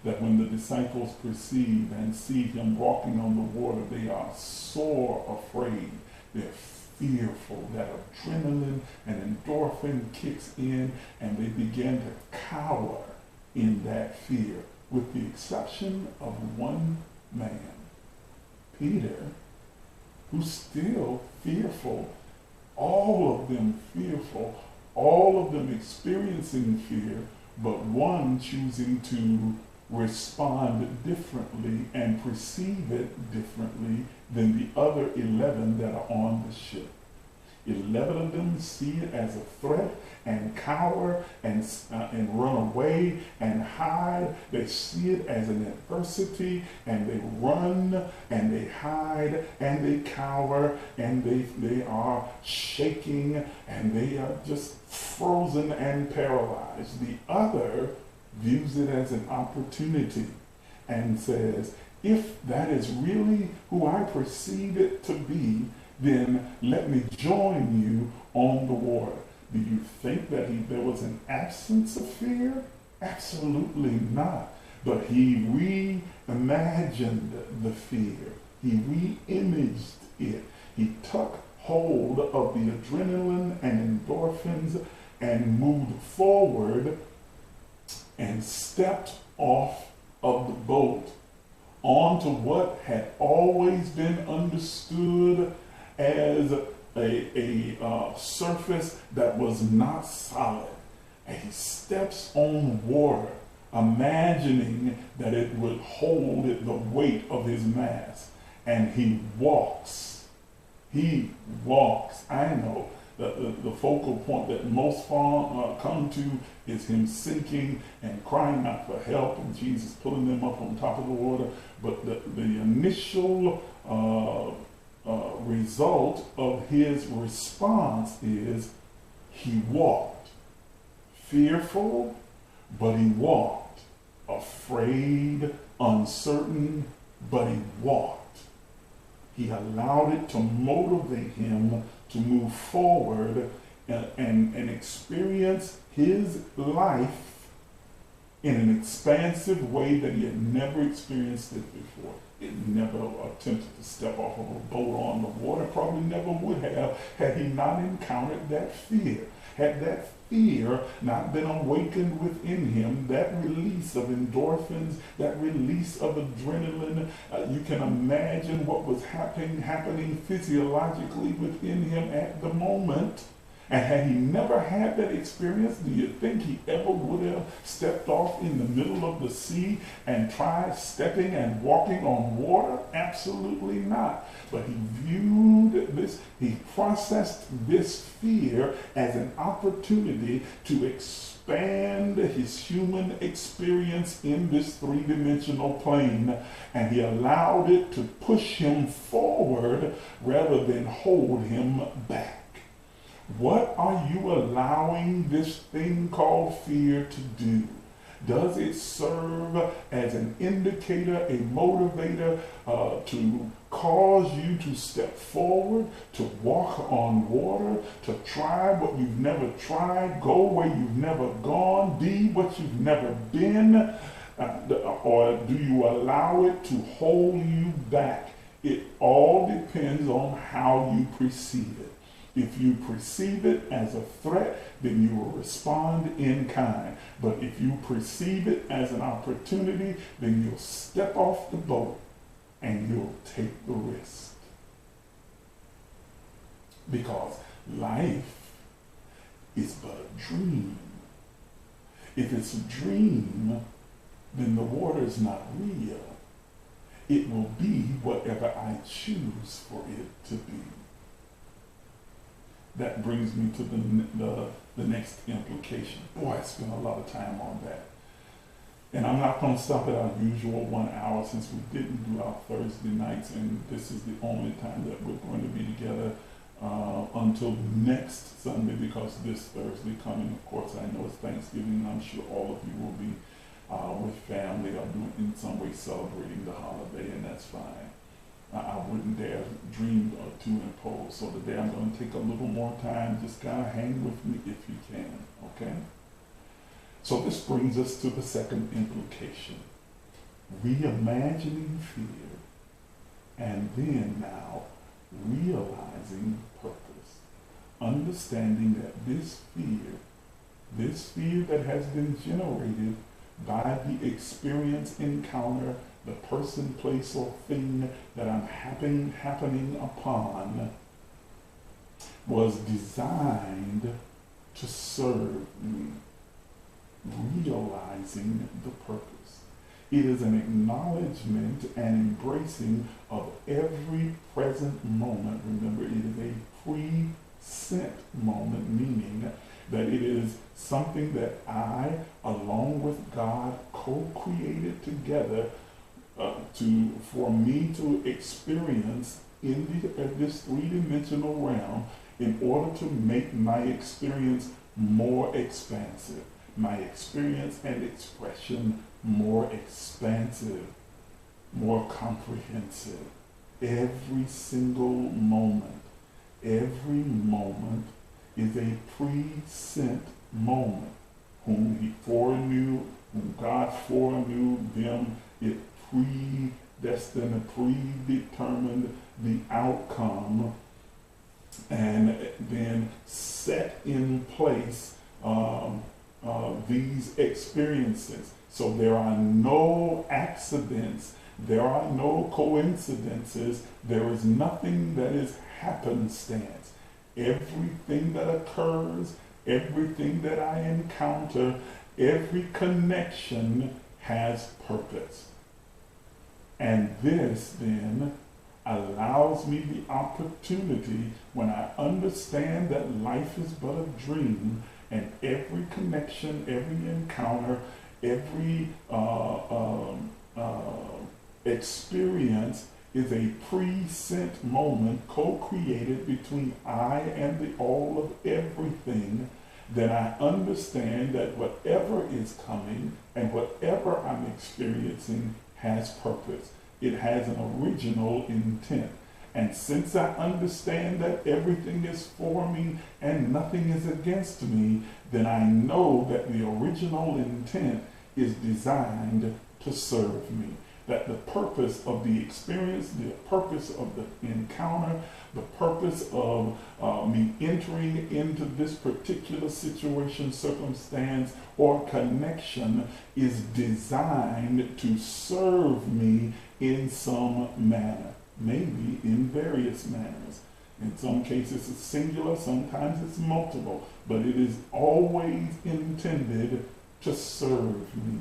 that when the disciples perceive and see him walking on the water, they are sore afraid. They're fearful. That adrenaline and endorphin kicks in, and they begin to cower in that fear, with the exception of one man, Peter, who's still fearful. All of them fearful, all of them experiencing fear, but one choosing to respond differently and perceive it differently than the other 11 that are on the ship. 11 of them see it as a threat and cower and run away and hide. They see it as an adversity, and they run and they hide and they cower, and they are shaking and they are just frozen and paralyzed. The other views it as an opportunity and says, if that is really who I perceive it to be, then let me join you on the water. Do you think that there was an absence of fear? Absolutely not. But he reimagined the fear. He re-imaged it. He took hold of the adrenaline and endorphins and moved forward and stepped off of the boat onto what had always been understood as a surface that was not solid. And he steps on water, imagining that it would hold the weight of his mass. And he walks. He walks. I know that the focal point that most come to is him sinking and crying out for help, and Jesus pulling them up on top of the water. But the initial result of his response is he walked. Fearful, but he walked. Afraid, uncertain, but he walked. He allowed it to motivate him to move forward and experience his life in an expansive way that he had never experienced it before. It never attempted to step off of a boat on the water, probably never would have had he not encountered that fear. Had that fear not been awakened within him, that release of endorphins, that release of adrenaline, you can imagine what was happening physiologically within him at the moment. And had he never had that experience, do you think he ever would have stepped off in the middle of the sea and tried stepping and walking on water? Absolutely not. But he viewed this, he processed this fear as an opportunity to expand his human experience in this three-dimensional plane, and he allowed it to push him forward rather than hold him back. What are you allowing this thing called fear to do? Does it serve as an indicator, a motivator to cause you to step forward, to walk on water, to try what you've never tried, go where you've never gone, be what you've never been? Or do you allow it to hold you back? It all depends on how you perceive it. If you perceive it as a threat, then you will respond in kind. But if you perceive it as an opportunity, then you'll step off the boat and you'll take the risk. Because life is but a dream. If it's a dream, then the water is not real. It will be whatever I choose for it to be. That brings me to the next implication. Boy, I spent a lot of time on that. And I'm not going to stop at our usual 1 hour since we didn't do our Thursday nights, and this is the only time that we're going to be together until next Sunday, because this Thursday coming, of course, I know it's Thanksgiving, and I'm sure all of you will be with family or in some way celebrating the holiday, and that's fine. I wouldn't dare dream to impose. So today I'm going to take a little more time, just kind of hang with me if you can, okay? So this brings us to the second implication. Reimagining fear, and then now realizing purpose. Understanding that this fear that has been generated by the experience, encounter, the person, place, or thing that I'm happening upon was designed to serve me, realizing the purpose. It is an acknowledgement and embracing of every present moment. Remember, it is a present moment, meaning that it is something that I, along with God, co-created together for me to experience in this three-dimensional realm in order to make my experience more expansive, my experience and expression more expansive, more comprehensive. Every single moment is a present moment. Whom he foreknew, whom God foreknew them, it predestined, predetermined the outcome, and then set in place these experiences. So there are no accidents, there are no coincidences, there is nothing that is happenstance. Everything that occurs, everything that I encounter, every connection has purpose. And this then allows me the opportunity, when I understand that life is but a dream, and every connection, every encounter, every experience is a present moment co-created between I and the all of everything, then I understand that whatever is coming and whatever I'm experiencing has purpose. It has an original intent. And since I understand that everything is for me and nothing is against me, then I know that the original intent is designed to serve me. that the purpose of the experience, the purpose of the encounter, the purpose of me entering into this particular situation, circumstance, or connection is designed to serve me in some manner, maybe in various manners. In some cases it's singular, sometimes it's multiple, but it is always intended to serve me.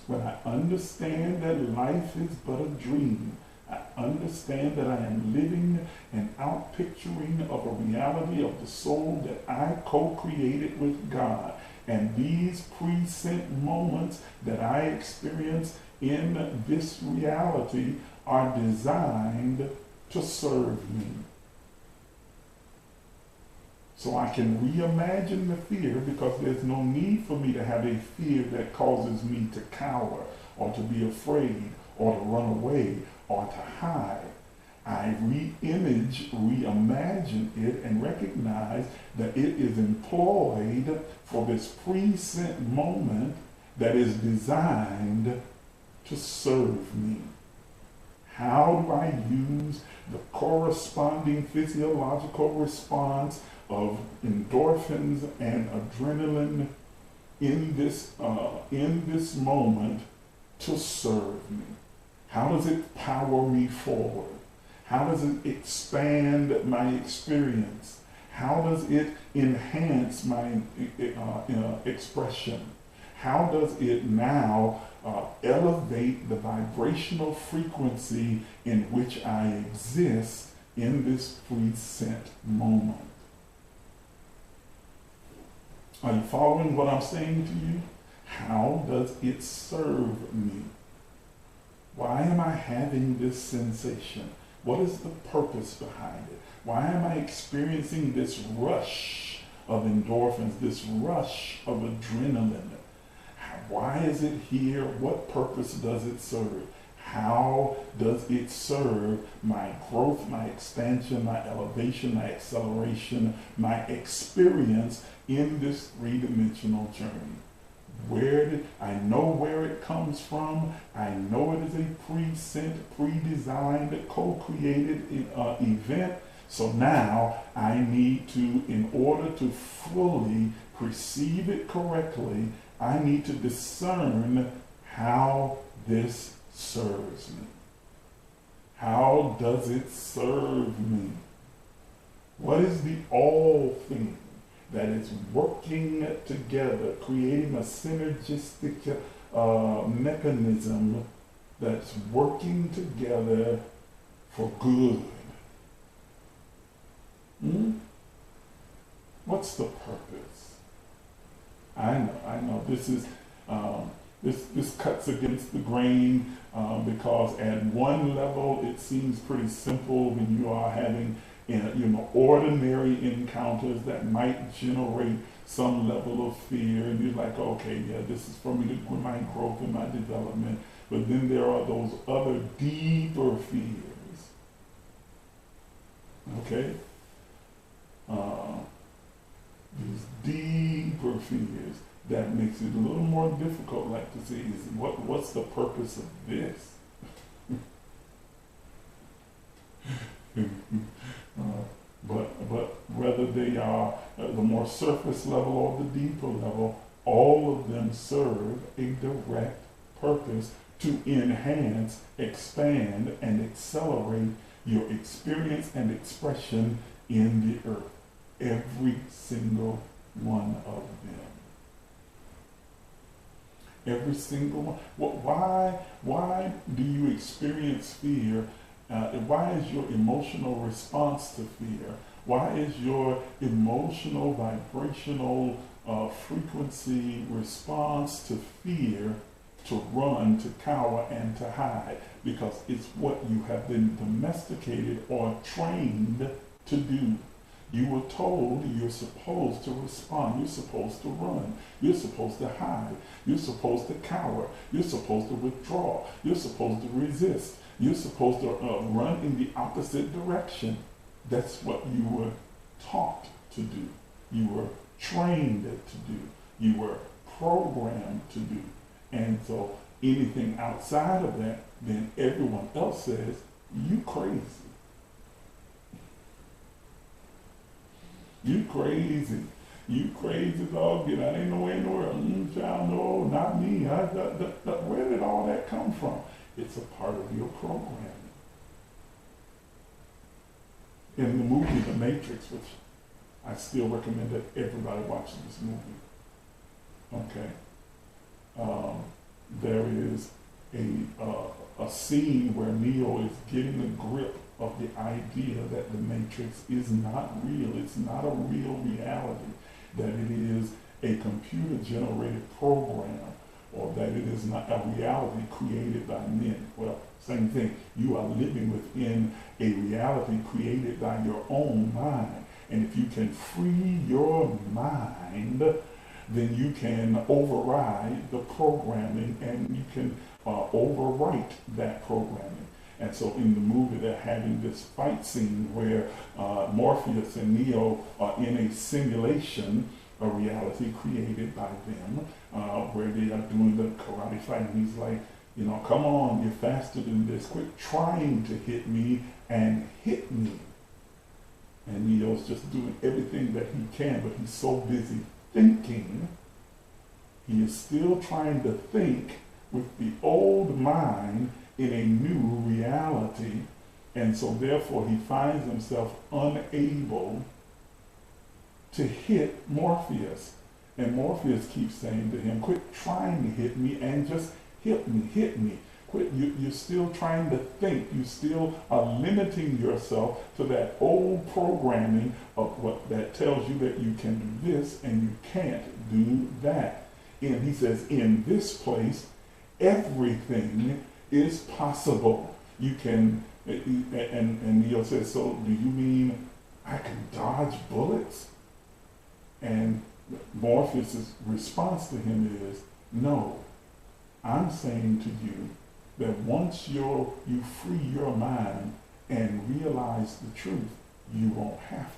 When I understand that life is but a dream, I understand that I am living an outpicturing of a reality of the soul that I co-created with God. And these present moments that I experience in this reality are designed to serve me. So I can reimagine the fear, because there's no need for me to have a fear that causes me to cower or to be afraid or to run away or to hide. I reimagine it and recognize that it is employed for this present moment that is designed to serve me. How do I use the corresponding physiological response of endorphins and adrenaline in this moment to serve me? How does it power me forward? How does it expand my experience? How does it enhance my expression? How does it now elevate the vibrational frequency in which I exist in this present moment? Are you following what I'm saying to you? How does it serve me? Why am I having this sensation? What is the purpose behind it? Why am I experiencing this rush of endorphins, this rush of adrenaline? Why is it here? What purpose does it serve? How does it serve my growth, my expansion, my elevation, my acceleration, my experience in this three-dimensional journey? I know where it comes from. I know it is a pre-sent, pre-designed, co-created event. So now I need to, in order to fully perceive it correctly, I need to discern how this serves me. How does it serve me? What is the all thing that is working together, creating a synergistic mechanism that's working together for good? What's the purpose? I know this is this cuts against the grain because at one level it seems pretty simple when you are having ordinary encounters that might generate some level of fear, and you're like, okay, yeah, this is for me to my growth and my development. But then there are those other deeper fears. Okay? These deeper fears that makes it a little more difficult, like to see is what's the purpose of this? But whether they are the more surface level or the deeper level, all of them serve a direct purpose to enhance, expand, and accelerate your experience and expression in the earth. Every single one of them. Every single one. Why do you experience fear? Why is your emotional response to fear? Why is your emotional, vibrational frequency response to fear to run, to cower, and to hide? Because it's what you have been domesticated or trained to do. You were told you're supposed to respond, you're supposed to run, you're supposed to hide, you're supposed to cower, you're supposed to withdraw, you're supposed to resist, you're supposed to run in the opposite direction. That's what you were taught to do. You were trained to do. You were programmed to do. And so anything outside of that, then everyone else says, you crazy. You crazy. You crazy dog. That ain't no way in the world. Child, no, not me. Where did all that come from? It's a part of your programming. In the movie The Matrix, which I still recommend that everybody watch this movie. Okay. There is a scene where Neo is getting a grip of the idea that the Matrix is not real. It's not a real reality. That it is a computer-generated program, or that it is not a reality created by men. Well, same thing. You are living within a reality created by your own mind. And if you can free your mind, then you can override the programming, and you can overwrite that programming. And so in the movie, they're having this fight scene where Morpheus and Neo are in a simulation, a reality created by them, where they are doing the karate fight. And he's like, come on, you're faster than this. Quit trying to hit me and hit me. And Neo's just doing everything that he can, but he's so busy thinking. He is still trying to think with the old mind in a new reality, and so therefore he finds himself unable to hit Morpheus. And Morpheus keeps saying to him, quit trying to hit me and just hit me. Quit, you're still trying to think. You still are limiting yourself to that old programming of what that tells you that you can do this and you can't do that. And he says, in this place, everything is possible. You can, and Neo says, so do you mean I can dodge bullets? And Morpheus' response to him is, no, I'm saying to you that once you free your mind and realize the truth, you won't have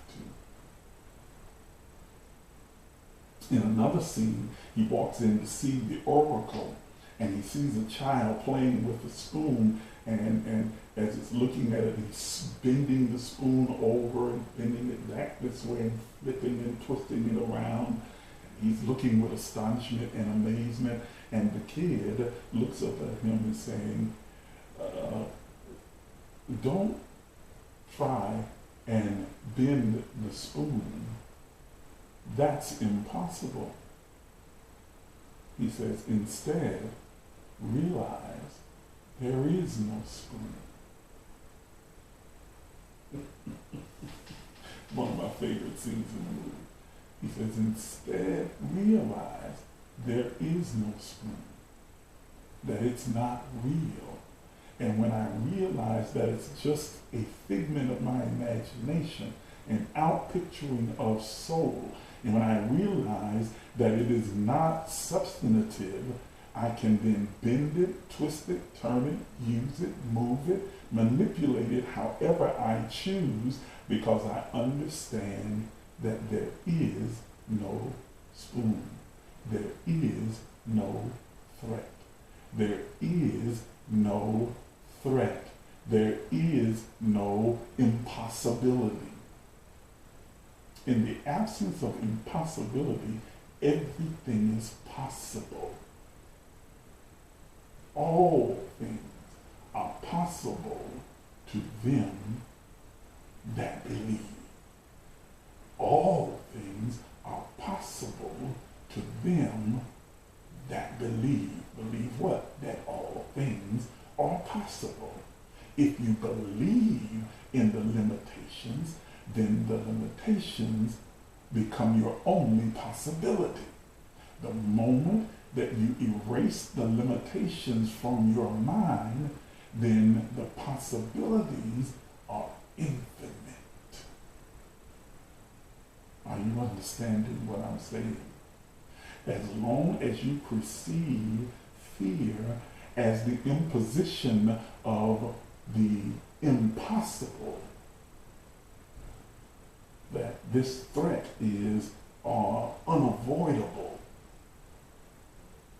to. In another scene, he walks in to see the oracle, and he sees a child playing with a spoon, and as it's looking at it, he's bending the spoon over and bending it back this way and flipping and twisting it around. He's looking with astonishment and amazement, and the kid looks up at him and saying, don't try and bend the spoon. That's impossible. He says, instead, realize there is no spoon. One of my favorite scenes in the movie. He says, instead, realize there is no spoon, that it's not real. And when I realize that it's just a figment of my imagination, an outpicturing of soul, and when I realize that it is not substantive, I can then bend it, twist it, turn it, use it, move it, manipulate it however I choose, because I understand that there is no spoon. There is no threat. There is no threat. There is no impossibility. In the absence of impossibility, everything is possible. All things are possible to them that believe. All things are possible to them that believe. Believe what? That all things are possible. If you believe in the limitations, then the limitations become your only possibility. The moment that you erase the limitations from your mind, then the possibilities are infinite. Are you understanding what I'm saying? As long as you perceive fear as the imposition of the impossible, that this threat is unavoidable,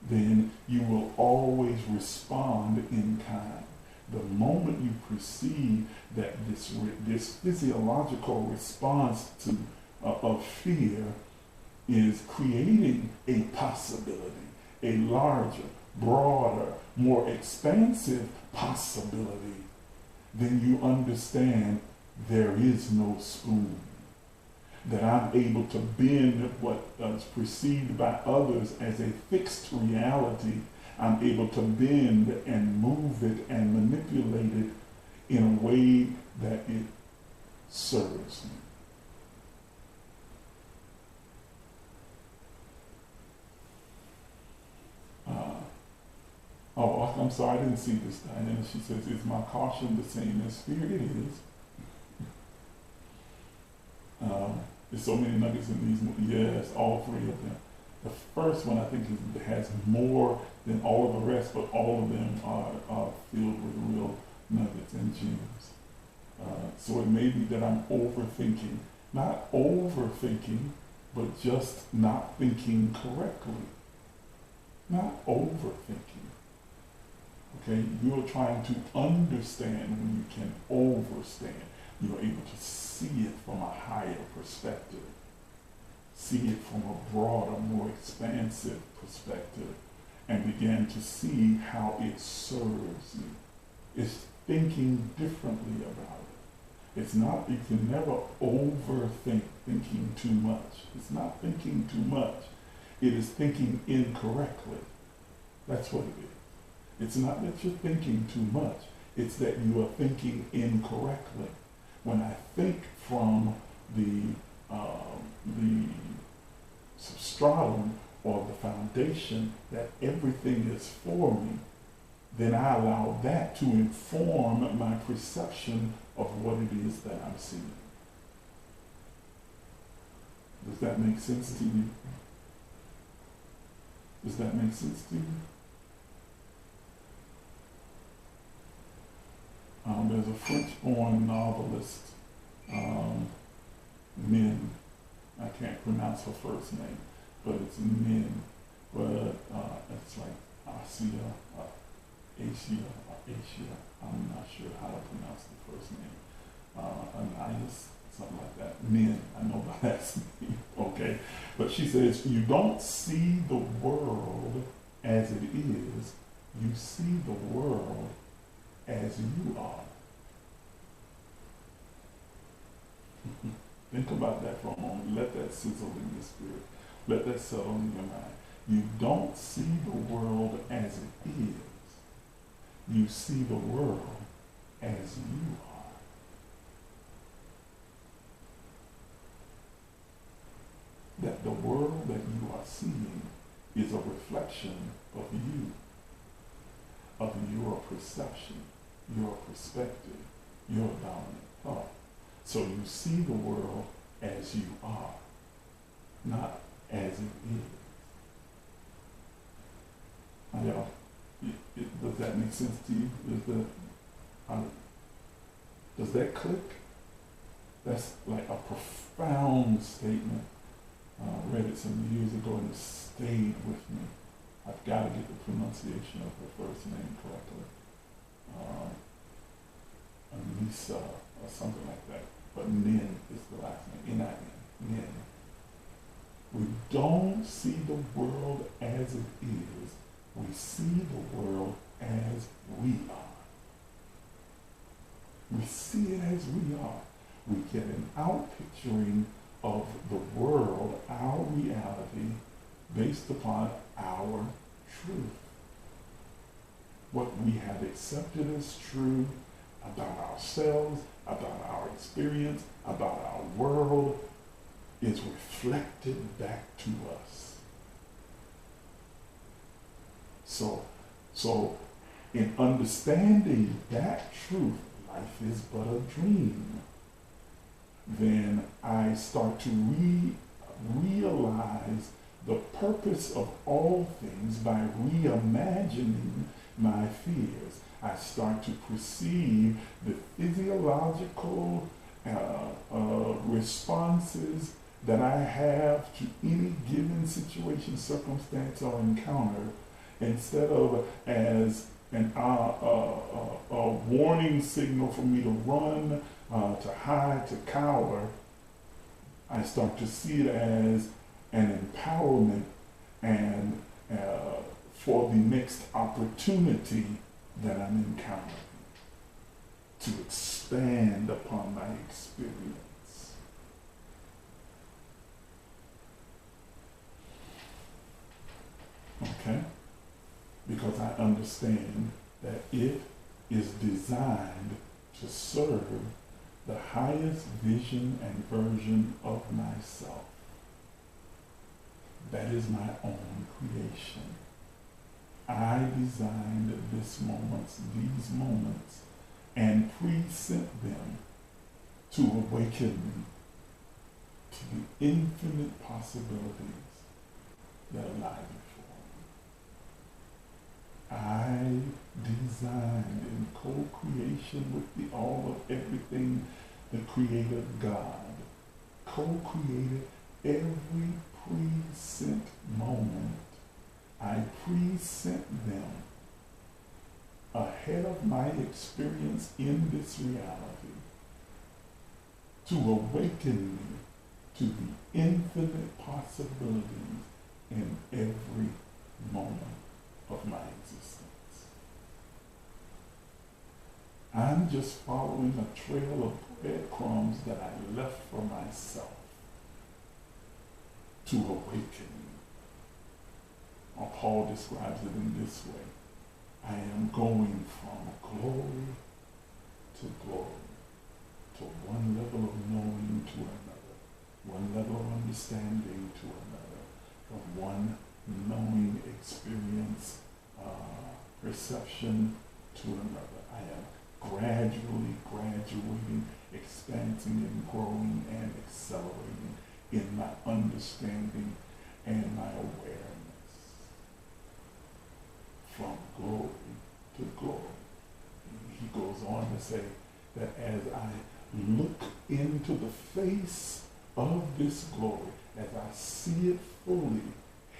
then you will always respond in kind. The moment you perceive that this physiological response to of fear is creating a possibility, a larger, broader, more expansive possibility, then you understand there is no spoon. That I'm able to bend what is perceived by others as a fixed reality. I'm able to bend and move it and manipulate it in a way that it serves me. I'm sorry, I didn't see this, Diana. She says, is my caution the same as fear? It is. There's so many nuggets in these. Yes, all three of them. The first one I think has more than all of the rest, but all of them are filled with real nuggets and gems. So it may be that I'm overthinking. Not overthinking, but just not thinking correctly. Not overthinking. Okay, you're trying to understand when you can overstand. You're able to see it from a higher perspective. See it from a broader, more expansive perspective, and begin to see how it serves you. It's thinking differently about it. It's not, you can never overthink thinking too much. It's not thinking too much. It is thinking incorrectly. That's what it is. It's not that you're thinking too much. It's that you are thinking incorrectly. When I think from the substratum or the foundation that everything is for me, then I allow that to inform my perception of what it is that I'm seeing. Does that make sense to you? Does that make sense to you? There's a French-born novelist, Min. I can't pronounce her first name, but it's Min. But it's like Asia. I'm not sure how to pronounce the first name. Anais, something like that. Min, I know the last name. Okay, but she says you don't see the world as it is. You see the world as you are. Think about that for a moment. Let that sizzle in your spirit. Let that settle in your mind. You don't see the world as it is. You see the world as you are. That the world that you are seeing is a reflection of you, of your perception, your perspective, your dominant thought. So you see the world as you are, not as it is. Does that make sense to you? Does that click? That's like a profound statement. I read it some years ago and it stayed with me. I've got to get the pronunciation of her first name correctly. Anissa or something like that. But Nin is the last name. N-I-N. Nin. We don't see the world as it is. We see the world as we are. We see it as we are. We get an outpicturing of the world, our reality, based upon our truth. What we have accepted as true about ourselves, about our experience, about our world, is reflected back to us. So in understanding that truth, life is but a dream, then I start to realize the purpose of all things by reimagining my fears. I start to perceive the physiological responses that I have to any given situation, circumstance, or encounter instead of as a warning signal for me to run, to hide, to cower, I start to see it as an empowerment and for the next opportunity that I'm encountering to expand upon my experience. Okay? Because I understand that it is designed to serve the highest vision and version of myself. That is my own creation. I designed these moments, and present them to awaken me to the infinite possibilities that lie before me. I designed in co-creation with the all of everything, the Creator God, co-created every present moment. I present them ahead of my experience in this reality to awaken me to the infinite possibilities in every moment of my existence. I'm just following a trail of breadcrumbs that I left for myself to awaken me. Or Paul describes it in this way: I am going from glory to glory, to one level of knowing to another, one level of understanding to another, from one knowing experience, perception to another. I am gradually graduating, expanding and growing and accelerating in my understanding and my awareness. From glory to glory. He goes on to say that as I look into the face of this glory, as I see it fully,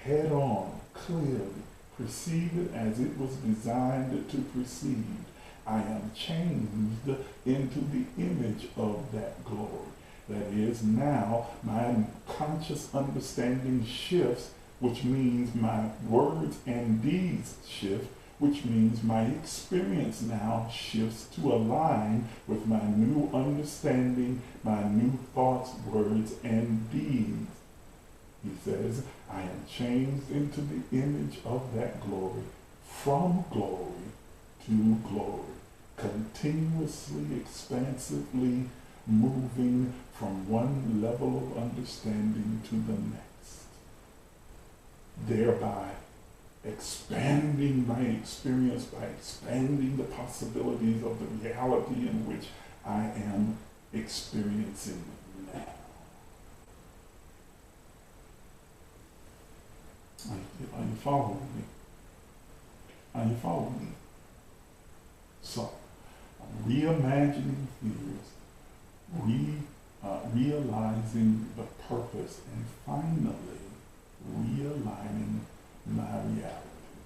head on, clearly, perceive it as it was designed to perceive, I am changed into the image of that glory. That is, now my conscious understanding shifts, which means my words and deeds shift, which means my experience now shifts to align with my new understanding, my new thoughts, words, and deeds. He says, I am changed into the image of that glory, from glory to glory, continuously, expansively moving from one level of understanding to the next, thereby expanding my experience by expanding the possibilities of the reality in which I am experiencing now. Are you following me? Are you following me? So, I'm reimagining fears, realizing the purpose, and finally realigning my reality,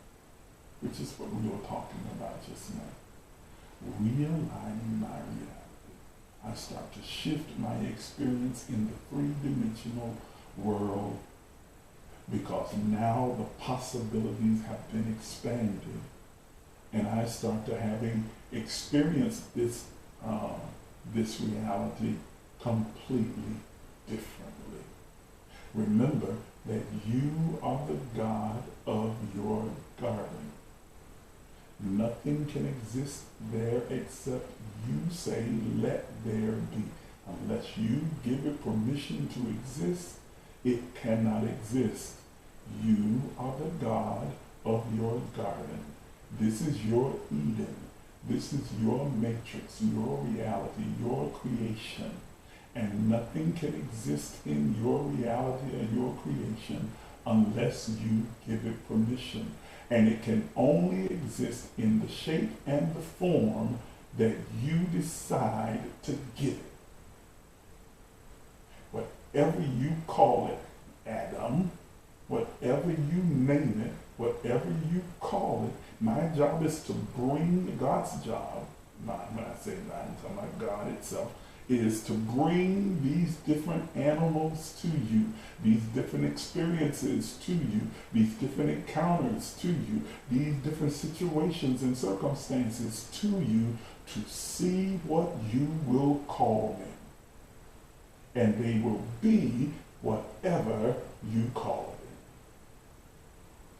which is what we were talking about just now. Realigning my reality. I start to shift my experience in the three-dimensional world because now the possibilities have been expanded, and I start to having experienced this reality completely differently. Remember that you are the God of your garden. Nothing can exist there except you say, let there be. Unless you give it permission to exist, it cannot exist. You are the God of your garden. This is your Eden. This is your matrix, your reality, your creation. And nothing can exist in your reality or your creation unless you give it permission. And it can only exist in the shape and the form that you decide to give it. Whatever you call it, Adam, whatever you name it, whatever you call calling. My job is to bring God's job, when I say God, I'm talking about God itself, is to bring these different animals to you, these different experiences to you, these different encounters to you, these different situations and circumstances to you to see what you will call them. And they will be whatever you call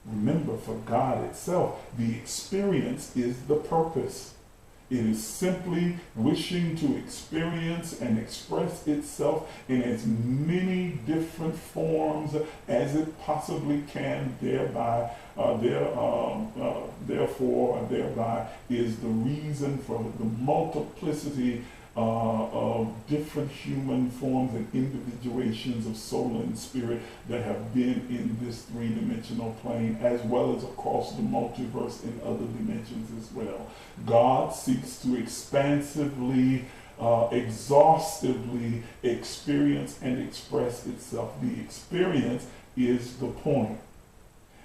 them. Remember, for God itself, the experience is the purpose. It is simply wishing to experience and express itself in as many different forms as it possibly can, thereby is the reason for the multiplicity of different human forms and individuations of soul and spirit that have been in this three-dimensional plane, as well as across the multiverse in other dimensions as well. God seeks to expansively, exhaustively experience and express itself. The experience is the point.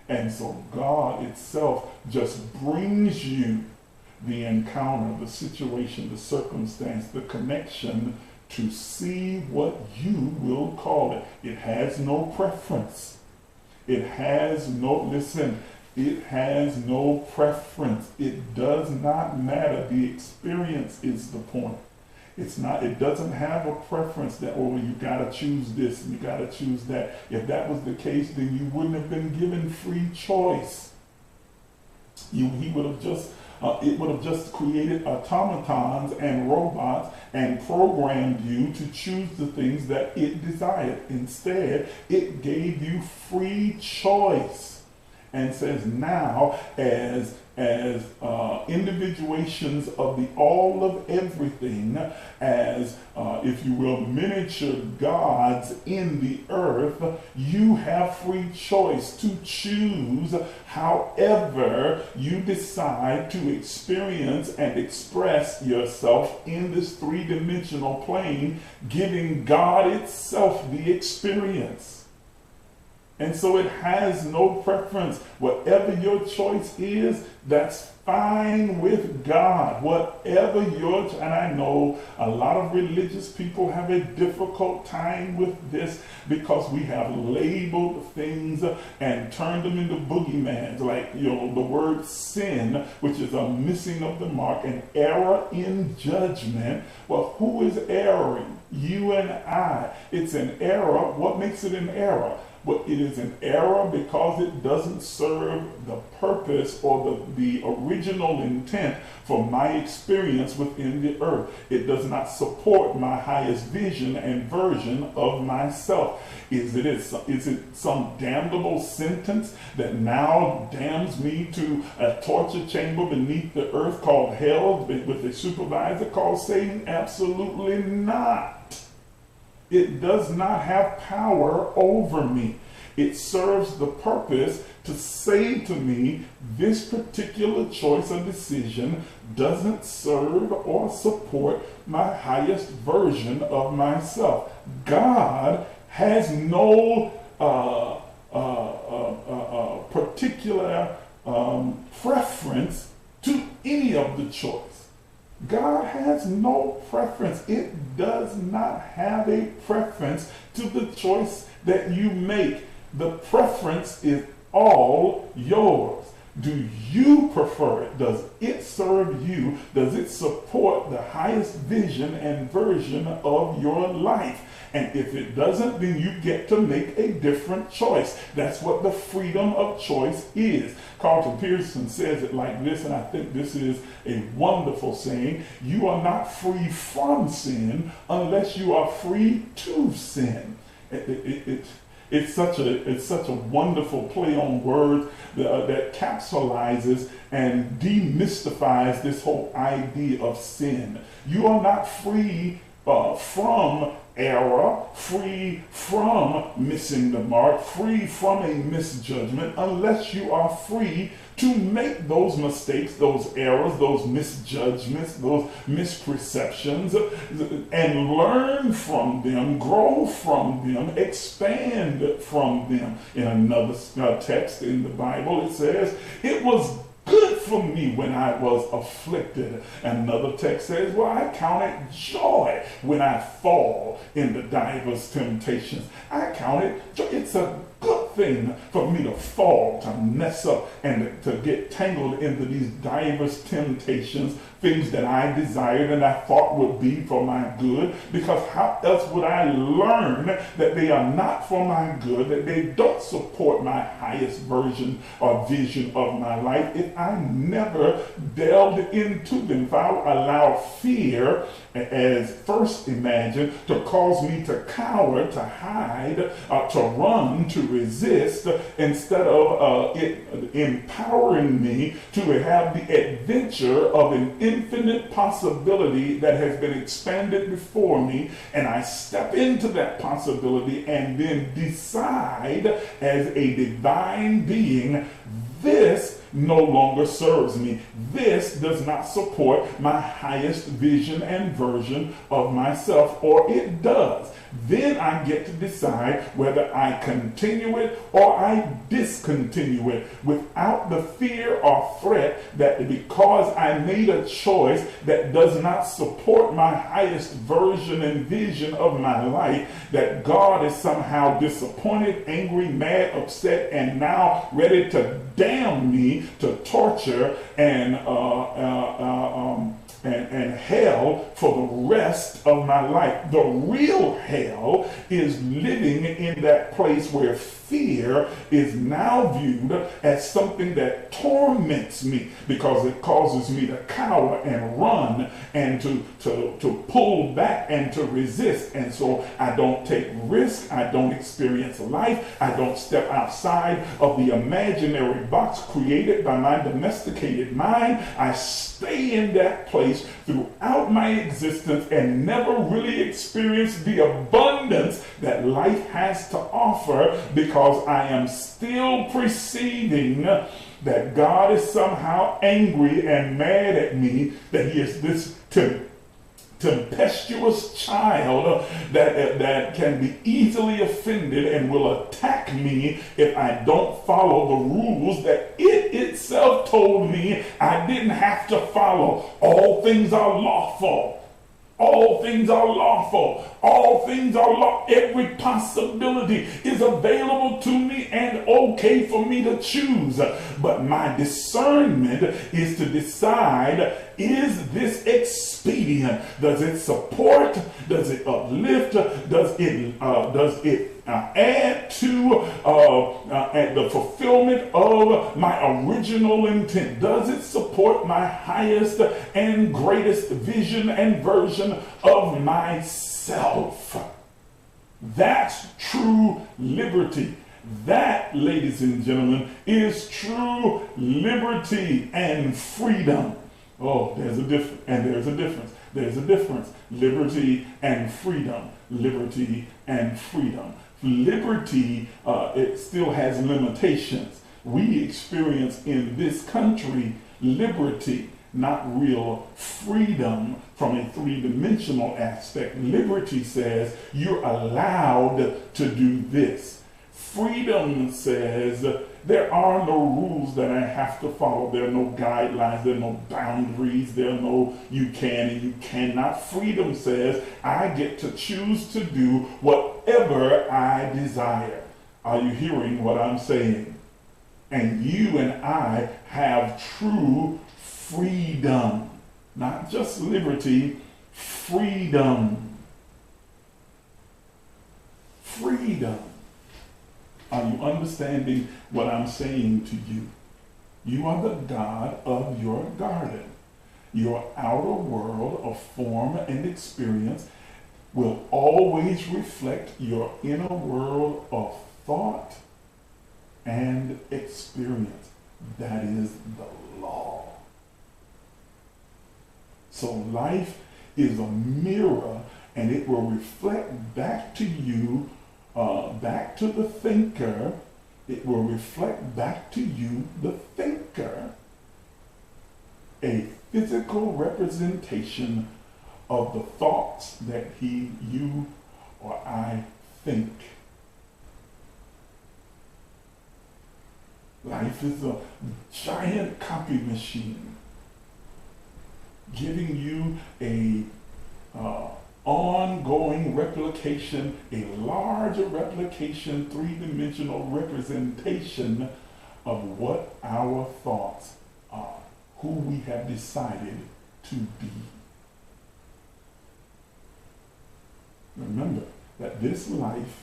And so God itself just brings you the encounter, the situation, the circumstance, the connection to see what you will call it. It has no preference. It has no, listen, it has no preference. It does not matter. The experience is the point. It doesn't have a preference that, oh, you gotta choose this and you gotta choose that. If that was the case, then you wouldn't have been given free choice. It would have just created automatons and robots and programmed you to choose the things that it desired. Instead, it gave you free choice and says now, as individuations of the all of everything, as if you will, miniature gods in the earth, you have free choice to choose however you decide to experience and express yourself in this three-dimensional plane, giving God itself the experience. And so it has no preference. Whatever your choice is, that's fine with God. Whatever your, and I know a lot of religious people have a difficult time with this because we have labeled things and turned them into boogeyman, like, the word sin, which is a missing of the mark, an error in judgment. Well, who is erring? You and I. It's an error. What makes it an error? But it is an error because it doesn't serve the purpose or the original intent for my experience within the earth. It does not support my highest vision and version of myself. Is it some damnable sentence that now damns me to a torture chamber beneath the earth called hell with a supervisor called Satan? Absolutely not. It does not have power over me. It serves the purpose to say to me, this particular choice or decision doesn't serve or support my highest version of myself. God has no particular preference to any of the choice. God has no preference. It does not have a preference to the choice that you make. The preference is all yours. Do you prefer it? Does it serve you? Does it support the highest vision and version of your life? And if it doesn't, then you get to make a different choice. That's what the freedom of choice is. Carlton Pearson says it like this, and I think this is a wonderful saying. You are not free from sin unless you are free to sin. It's such a wonderful play on words that capsulizes and demystifies this whole idea of sin. You are not free from error, free from missing the mark, free from a misjudgment, unless you are free to make those mistakes, those errors, those misjudgments, those misperceptions, and learn from them, grow from them, expand from them. In another text in the Bible, it says, it was good for me when I was afflicted. Another text says, well, I count it joy when I fall into divers temptations. I count it joy. It's a good thing for me to fall, to mess up, and to get tangled into these diverse temptations, things that I desired and I thought would be for my good, because how else would I learn that they are not for my good, that they don't support my highest version or vision of my life, if I never delved into them, if I allowed fear, as first imagined, to cause me to cower, to hide, to run, to resist, instead of it empowering me to have the adventure of an infinite possibility that has been expanded before me, and I step into that possibility and then decide as a divine being, this no longer serves me. This does not support my highest vision and version of myself, or it does. Then I get to decide whether I continue it or I discontinue it without the fear or threat that because I made a choice that does not support my highest version and vision of my life, that God is somehow disappointed, angry, mad, upset, and now ready to damn me to torture and hell for the rest of my life. The real hell is living in that place where fear is now viewed as something that torments me because it causes me to cower and run and to pull back and to resist. And so I don't take risk, I don't experience life, I don't step outside of the imaginary box created by my domesticated mind. I stay in that place throughout my existence and never really experience the abundance that life has to offer, because I am still perceiving that God is somehow angry and mad at me, that he is this tempestuous child that can be easily offended and will attack me if I don't follow the rules that it itself told me I didn't have to follow. All things are lawful. All things are lawful. All things are law. Every possibility is available to me and okay for me to choose. But my discernment is to decide, is this expedient? Does it support? Does it uplift? Does it add to the fulfillment of my original intent? Does it support my highest and greatest vision and version of myself? That's true liberty. That, ladies and gentlemen, is true liberty and freedom. Oh, there's a difference, and there's a difference. There's a difference. Liberty and freedom. Liberty and freedom. Liberty, it still has limitations. We experience in this country liberty, not real freedom from a three-dimensional aspect. Liberty says you're allowed to do this. Freedom says there are no rules that I have to follow. There are no guidelines. There are no boundaries. There are no you can and you cannot. Freedom says I get to choose to do whatever I desire. Are you hearing what I'm saying? And you and I have true freedom. Not just liberty, freedom. Freedom. Are you understanding what I'm saying to you? You are the God of your garden. Your outer world of form and experience will always reflect your inner world of thought and experience. That is the law. So life is a mirror and it will reflect back to you, back to the thinker. It will reflect back to you, the thinker, a physical representation of the thoughts that you, or I think. Life is a giant copy machine, giving you a ongoing replication, a larger replication, three-dimensional representation of what our thoughts are, who we have decided to be. Remember that this life,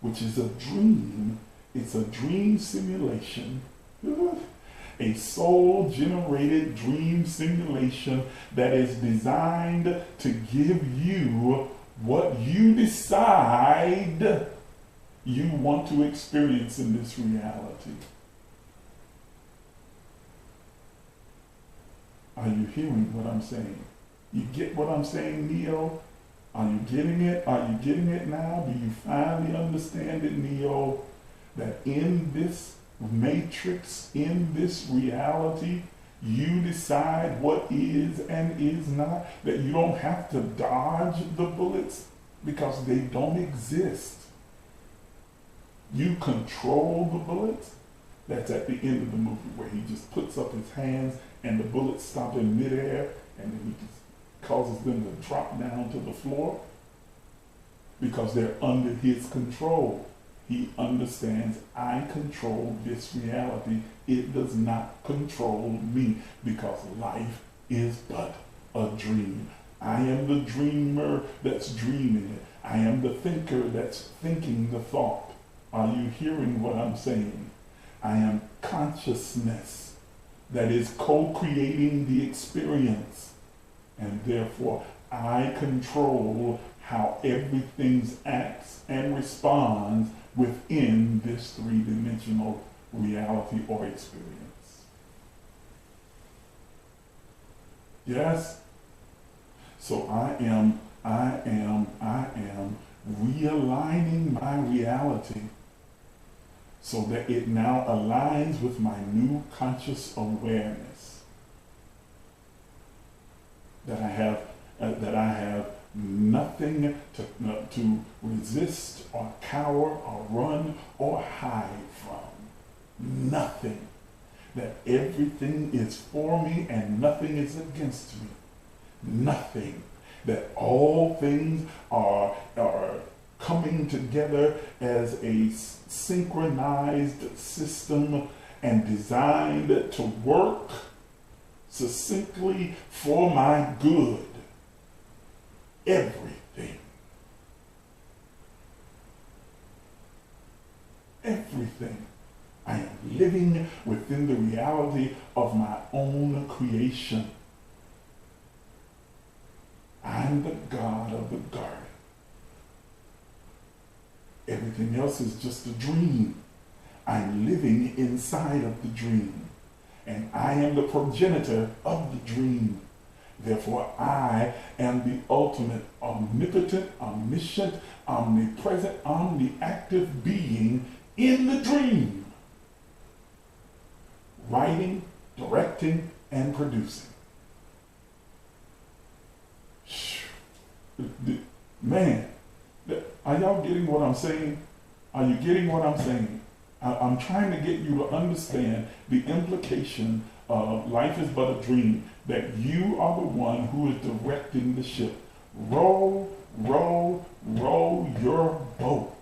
which is a dream, it's a dream simulation, a soul-generated dream simulation that is designed to give you what you decide you want to experience in this reality. Are you hearing what I'm saying? You get what I'm saying, Neo? Are you getting it? Are you getting it now? Do you finally understand it, Neo? That in this matrix, in this reality, you decide what is and is not, that you don't have to dodge the bullets because they don't exist. You control the bullets. That's at the end of the movie where he just puts up his hands and the bullets stop in midair and then he just causes them to drop down to the floor because they're under his control. He understands, I control this reality. It does not control me because life is but a dream. I am the dreamer that's dreaming it. I am the thinker that's thinking the thought. Are you hearing what I'm saying? I am consciousness that is co-creating the experience. And therefore, I control how everything acts and responds within this three-dimensional reality or experience. Yes? So I am realigning my reality so that it now aligns with my new conscious awareness. That I have nothing to resist or cower or run or hide from. Nothing. That everything is for me and nothing is against me. Nothing. That all things are coming together as a synchronized system and designed to work succinctly for my good. Everything. Everything. I am living within the reality of my own creation. I'm the God of the garden. Everything else is just a dream. I'm living inside of the dream. And I am the progenitor of the dream. Therefore, I am the ultimate, omnipotent, omniscient, omnipresent, omniactive being in the dream. Writing, directing, and producing. Man, are y'all getting what I'm saying? Are you getting what I'm saying? I'm trying to get you to understand the implication of life is but a dream, that you are the one who is directing the ship. Row, row, row your boat.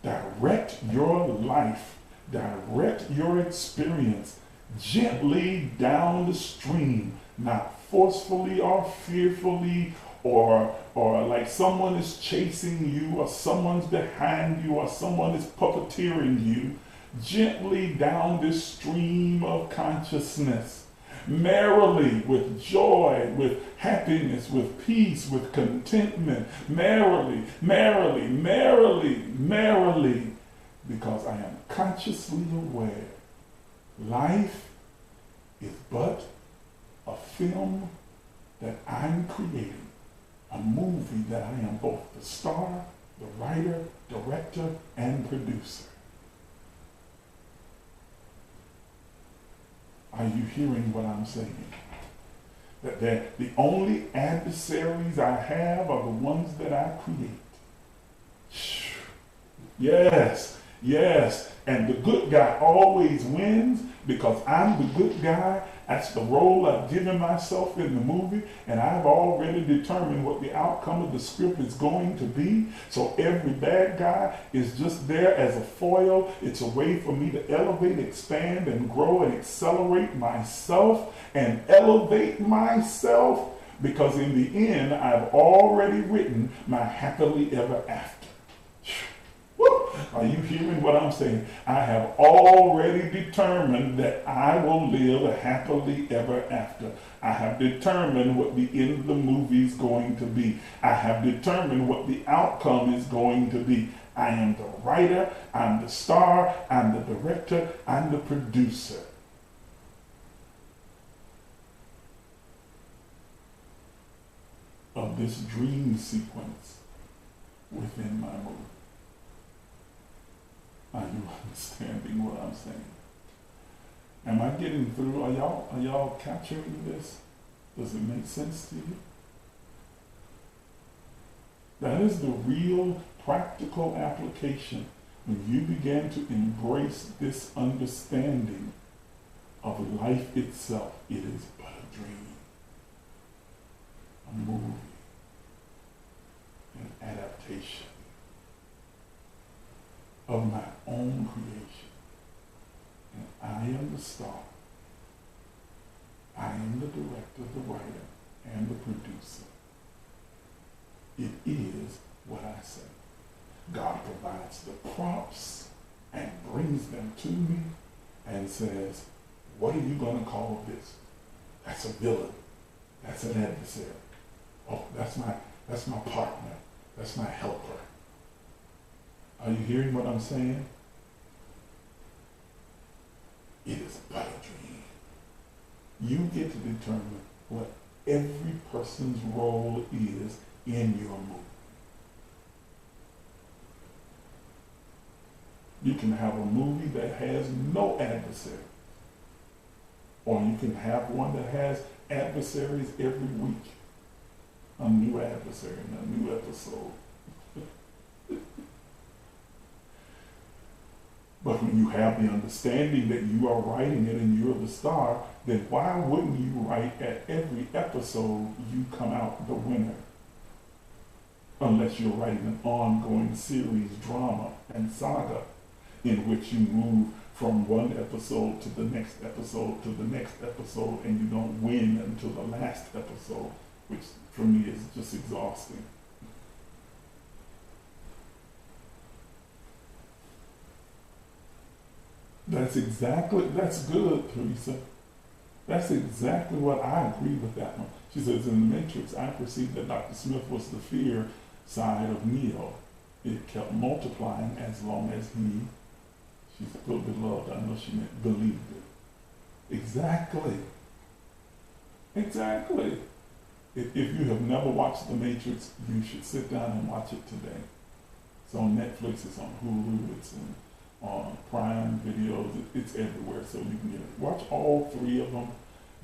Direct your life. Direct your experience gently down the stream, not forcefully or fearfully or like someone is chasing you or someone's behind you or someone is puppeteering you. Gently down this stream of consciousness, merrily, with joy, with happiness, with peace, with contentment, merrily, merrily, merrily, merrily, because I am consciously aware life is but a film that I'm creating, a a movie that I am both the star, the writer, director, and producer. Are you hearing what I'm saying? That the only adversaries I have are the ones that I create. Yes, yes. And the good guy always wins because I'm the good guy. That's the role I've given myself in the movie, and I've already determined what the outcome of the script is going to be. So every bad guy is just there as a foil. It's a way for me to elevate, expand, and grow and accelerate myself and elevate myself, because in the end, I've already written my happily ever after. Are you hearing what I'm saying? I have already determined that I will live happily ever after. I have determined what the end of the movie is going to be. I have determined what the outcome is going to be. I am the writer, I'm the star, I'm the director, I'm the producer. Of this dream sequence within my movie. Are you understanding what I'm saying? Am I getting through? Are y'all capturing this? Does it make sense to you? That is the real practical application when you begin to embrace this understanding of life itself. It is but a dream, a movie, an adaptation of my own creation. And I am the star. I am the director, the writer, and the producer. It is what I say. God provides the prompts and brings them to me and says, what are you going to call this? That's a villain. That's an adversary. Oh, that's my partner. That's my helper. Are you hearing what I'm saying? It is but a dream. You get to determine what every person's role is in your movie. You can have a movie that has no adversary, or you can have one that has adversaries every week. A new adversary and a new episode. But when you have the understanding that you are writing it and you're the star, then why wouldn't you write at every episode you come out the winner? Unless you're writing an ongoing series, drama, and saga in which you move from one episode to the next episode to the next episode, and you don't win until the last episode, which for me is just exhausting. That's good, Teresa. That's exactly what I agree with that one. She says, in The Matrix, I perceived that Dr. Smith was the fear side of Neo. It kept multiplying as long as she's still beloved. I know she meant believed it. Exactly. Exactly. If you have never watched The Matrix, you should sit down and watch it today. It's on Netflix, it's on Hulu, it's on Prime Videos, it's everywhere, so you can get it. Watch all three of them,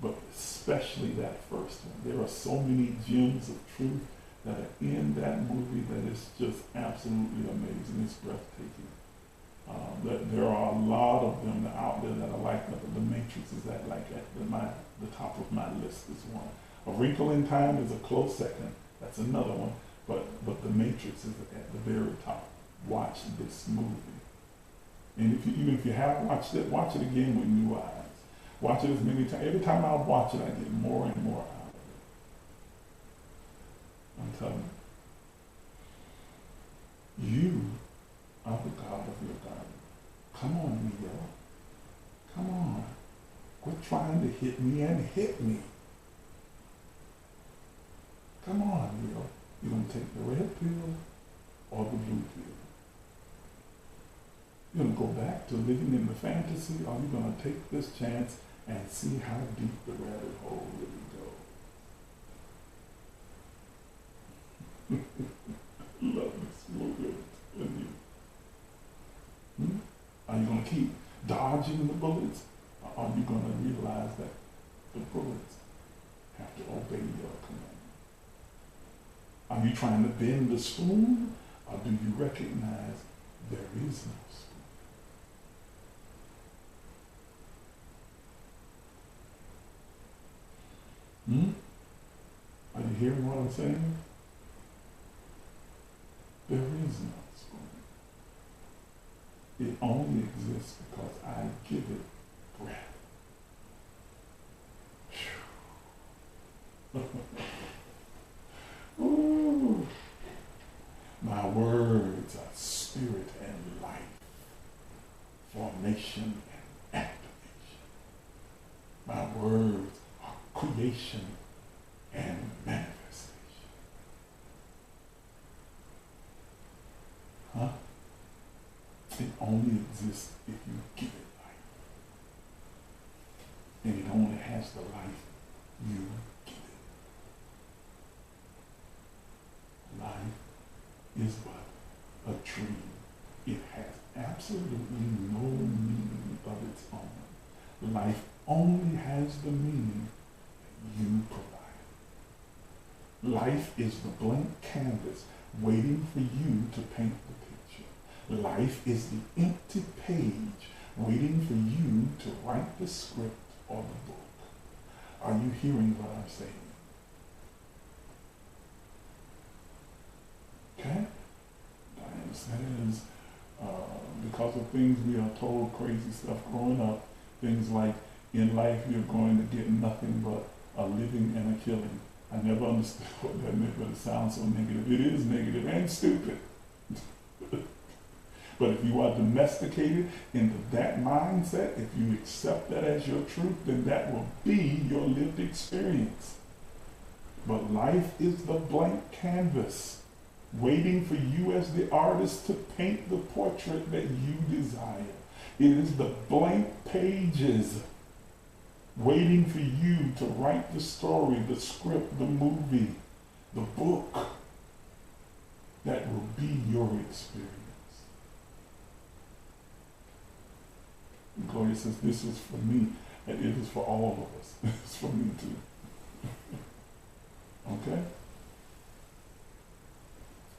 but especially that first one. There are so many gems of truth that are in that movie that is just absolutely amazing. It's breathtaking. There are a lot of them out there that are like that, but The Matrix is at the top of my list is one. A Wrinkle in Time is a close second. That's another one. But The Matrix is at the very top. Watch this movie. And even if you have watched it, watch it again with new eyes. Watch it as many times. Every time I watch it, I get more and more out of it. I'm telling you. You are the God of your garden. Come on, Neo. Come on. Quit trying to hit me and hit me. Come on, Neo. You gonna take the red pill or the blue pill? You're gonna go back to living in the fantasy, or you're gonna take this chance and see how deep the rabbit hole really goes. Love this movie in you. Are you going to keep dodging the bullets? Or are you going to realize that the bullets have to obey your command? Are you trying to bend the spoon? Or do you recognize there is no spoon? Are you hearing what I'm saying? There is no spoon. It only exists because I give it breath. Ooh. My words are spirit and life, formation and activation. My words are creation and manifestation. Huh? It only exists if you give it life. And it only has the life you give it. Life is but a dream. It has absolutely no meaning of its own. Life only has the meaning that you provide. Life is the blank canvas waiting for you to paint the picture. Life is the empty page waiting for you to write the script or the book. Are you hearing what I'm saying? Okay? I understand because of things we are told, crazy stuff growing up, things like in life you're going to get nothing but a living and a killing. I never understood what that meant, but it sounds so negative. It is negative and stupid. But if you are domesticated into that mindset, if you accept that as your truth, then that will be your lived experience. But life is the blank canvas, waiting for you as the artist to paint the portrait that you desire. It is the blank pages waiting for you to write the story, the script, the movie, the book that will be your experience. Gloria says, this is for me, and it is for all of us. It's for me too. Okay?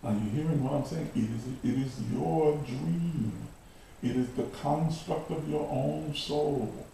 Are you hearing what I'm saying? It is your dream. It is the construct of your own soul.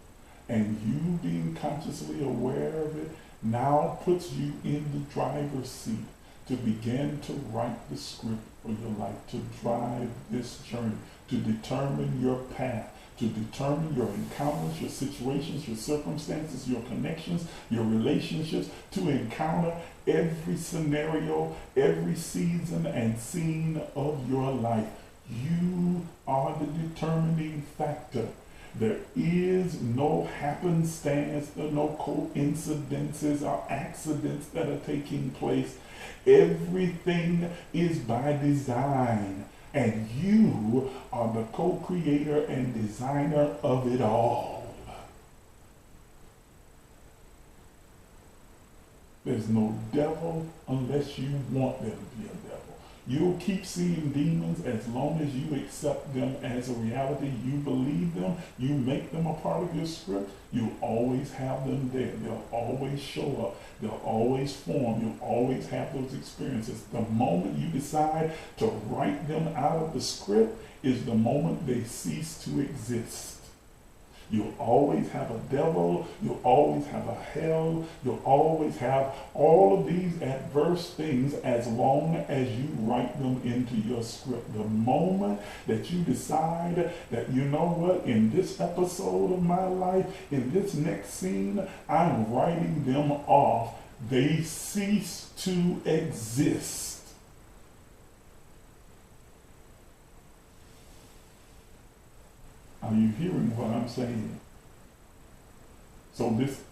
And you being consciously aware of it now puts you in the driver's seat to begin to write the script for your life, to drive this journey, to determine your path, to determine your encounters, your situations, your circumstances, your connections, your relationships, to encounter every scenario, every season and scene of your life. You are the determining factor. There is no happenstance, there are no coincidences or accidents that are taking place. Everything is by design, and you are the co-creator and designer of it all. There's no devil unless you want there to be a devil. You'll keep seeing demons as long as you accept them as a reality. You believe them, you make them a part of your script, you'll always have them there. They'll always show up, they'll always form, you'll always have those experiences. The moment you decide to write them out of the script is the moment they cease to exist. You'll always have a devil, you'll always have a hell, you'll always have all of these adverse things as long as you write them into your script. The moment that you decide that, you know what, in this episode of my life, in this next scene, I'm writing them off, they cease to exist. Are you hearing what I'm saying? So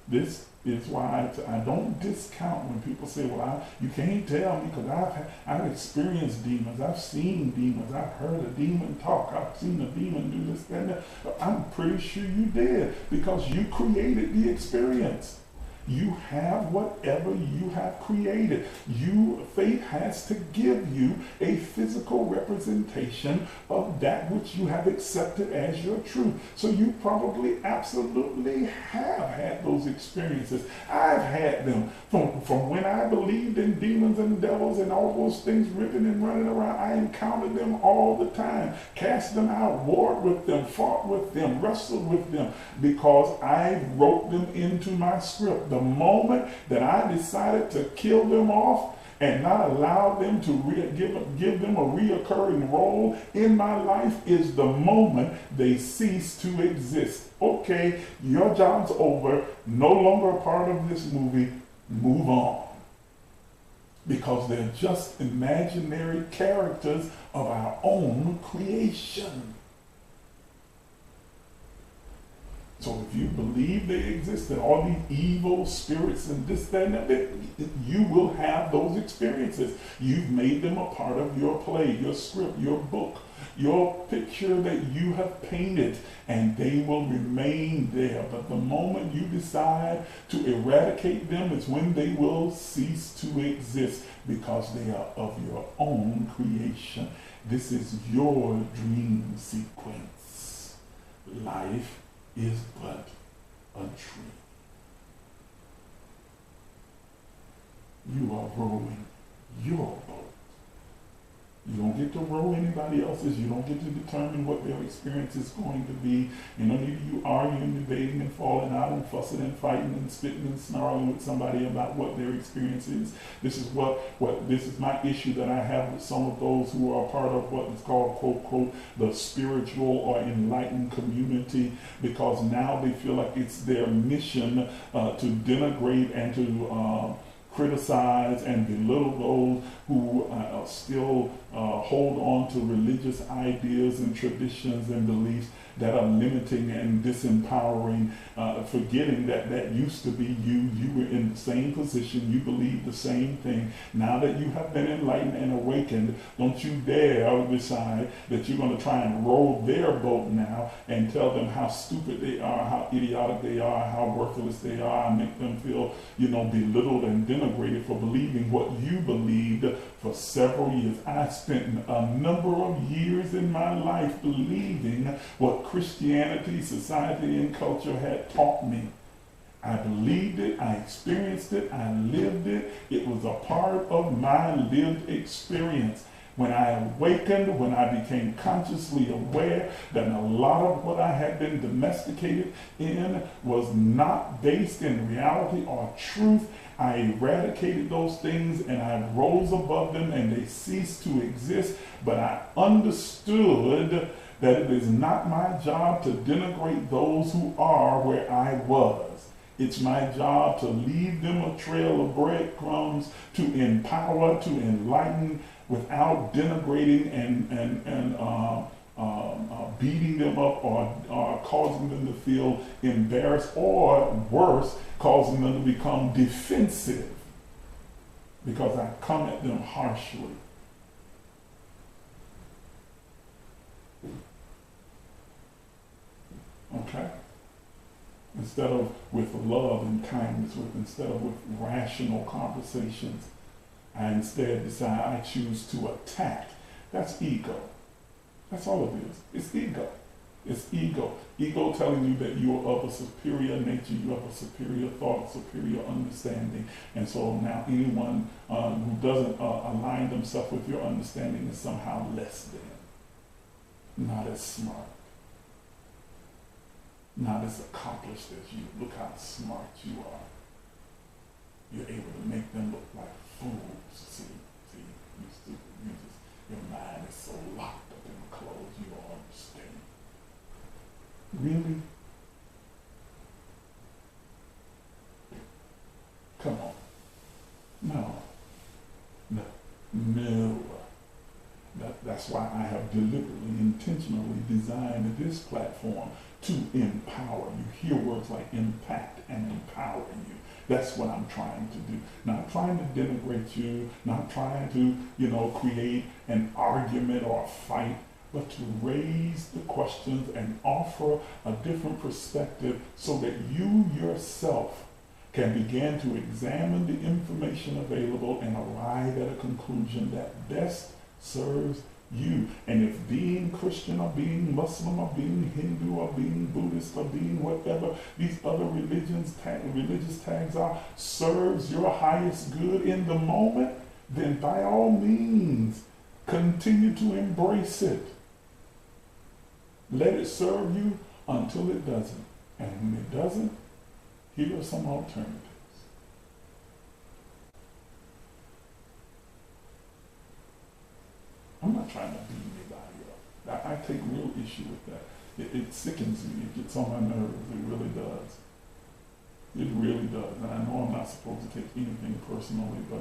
this is why I don't discount when people say, well, you can't tell me because I've experienced demons. I've seen demons. I've heard a demon talk. I've seen a demon do this, that, and that. I'm pretty sure you did because you created the experience. You have whatever you have created. Faith has to give you a physical representation of that which you have accepted as your truth. So you probably absolutely have had those experiences. I've had them from when I believed in demons and devils and all those things ripping and running around. I encountered them all the time, cast them out, warred with them, fought with them, wrestled with them, because I wrote them into my script. The moment that I decided to kill them off and not allow them to give them a reoccurring role in my life is the moment they cease to exist. Okay, your job's over, no longer a part of this movie, move on. Because they're just imaginary characters of our own creation. So if you believe they exist, that all these evil spirits and this, that, and that, you will have those experiences. You've made them a part of your play, your script, your book, your picture that you have painted, and they will remain there. But the moment you decide to eradicate them is when they will cease to exist, because they are of your own creation. This is your dream sequence. Life is but a dream. You are rowing your boat. You don't get to row anybody else's. You don't get to determine what their experience is going to be. You don't need you arguing, debating, and falling out and fussing and fighting and spitting and snarling with somebody about what their experience is. This is this is my issue that I have with some of those who are part of what is called, quote, quote, the spiritual or enlightened community, because now they feel like it's their mission to denigrate and to criticize and belittle those who still hold on to religious ideas and traditions and beliefs that are limiting and disempowering, forgetting that that used to be you. You were in the same position. You believed the same thing. Now that you have been enlightened and awakened, don't you dare decide that you're going to try and row their boat now and tell them how stupid they are, how idiotic they are, how worthless they are, and make them feel, belittled and denigrated for believing what you believed for several years. I spent a number of years in my life believing what Christianity, society, and culture had taught me. I believed it, I experienced it, I lived it. It was a part of my lived experience. When I awakened, when I became consciously aware that a lot of what I had been domesticated in was not based in reality or truth, I eradicated those things and I rose above them and they ceased to exist. But I understood that it is not my job to denigrate those who are where I was. It's my job to leave them a trail of breadcrumbs, to empower, to enlighten, without denigrating and beating them up or causing them to feel embarrassed, or worse, causing them to become defensive because I come at them harshly. Okay? Instead of with love and kindness, instead of with rational conversations, I instead decide I choose to attack. That's ego. That's all it is. It's ego. It's ego. Ego telling you that you are of a superior nature, you have a superior thought, superior understanding. And so now anyone who doesn't align themselves with your understanding is somehow less than, not as smart, not as accomplished as you. Look how smart you are. You're able to make them look like fools. See, you stupid. Your mind is so locked up in the clothes you don't understand. Really? Come on. No. That's why I have deliberately, intentionally designed this platform to empower you. Hear words like impact and empowering you. That's what I'm trying to do. Not trying to denigrate you, not trying to, create an argument or a fight, but to raise the questions and offer a different perspective so that you yourself can begin to examine the information available and arrive at a conclusion that best serves you. And if being Christian or being Muslim or being Hindu or being Buddhist or being whatever these other religious tags are serves your highest good in the moment, then by all means continue to embrace it. Let it serve you until it doesn't. And when it doesn't, here are some alternatives. I'm not trying to beat anybody up. I take real issue with that. It sickens me. It gets on my nerves. It really does. It really does. And I know I'm not supposed to take anything personally, but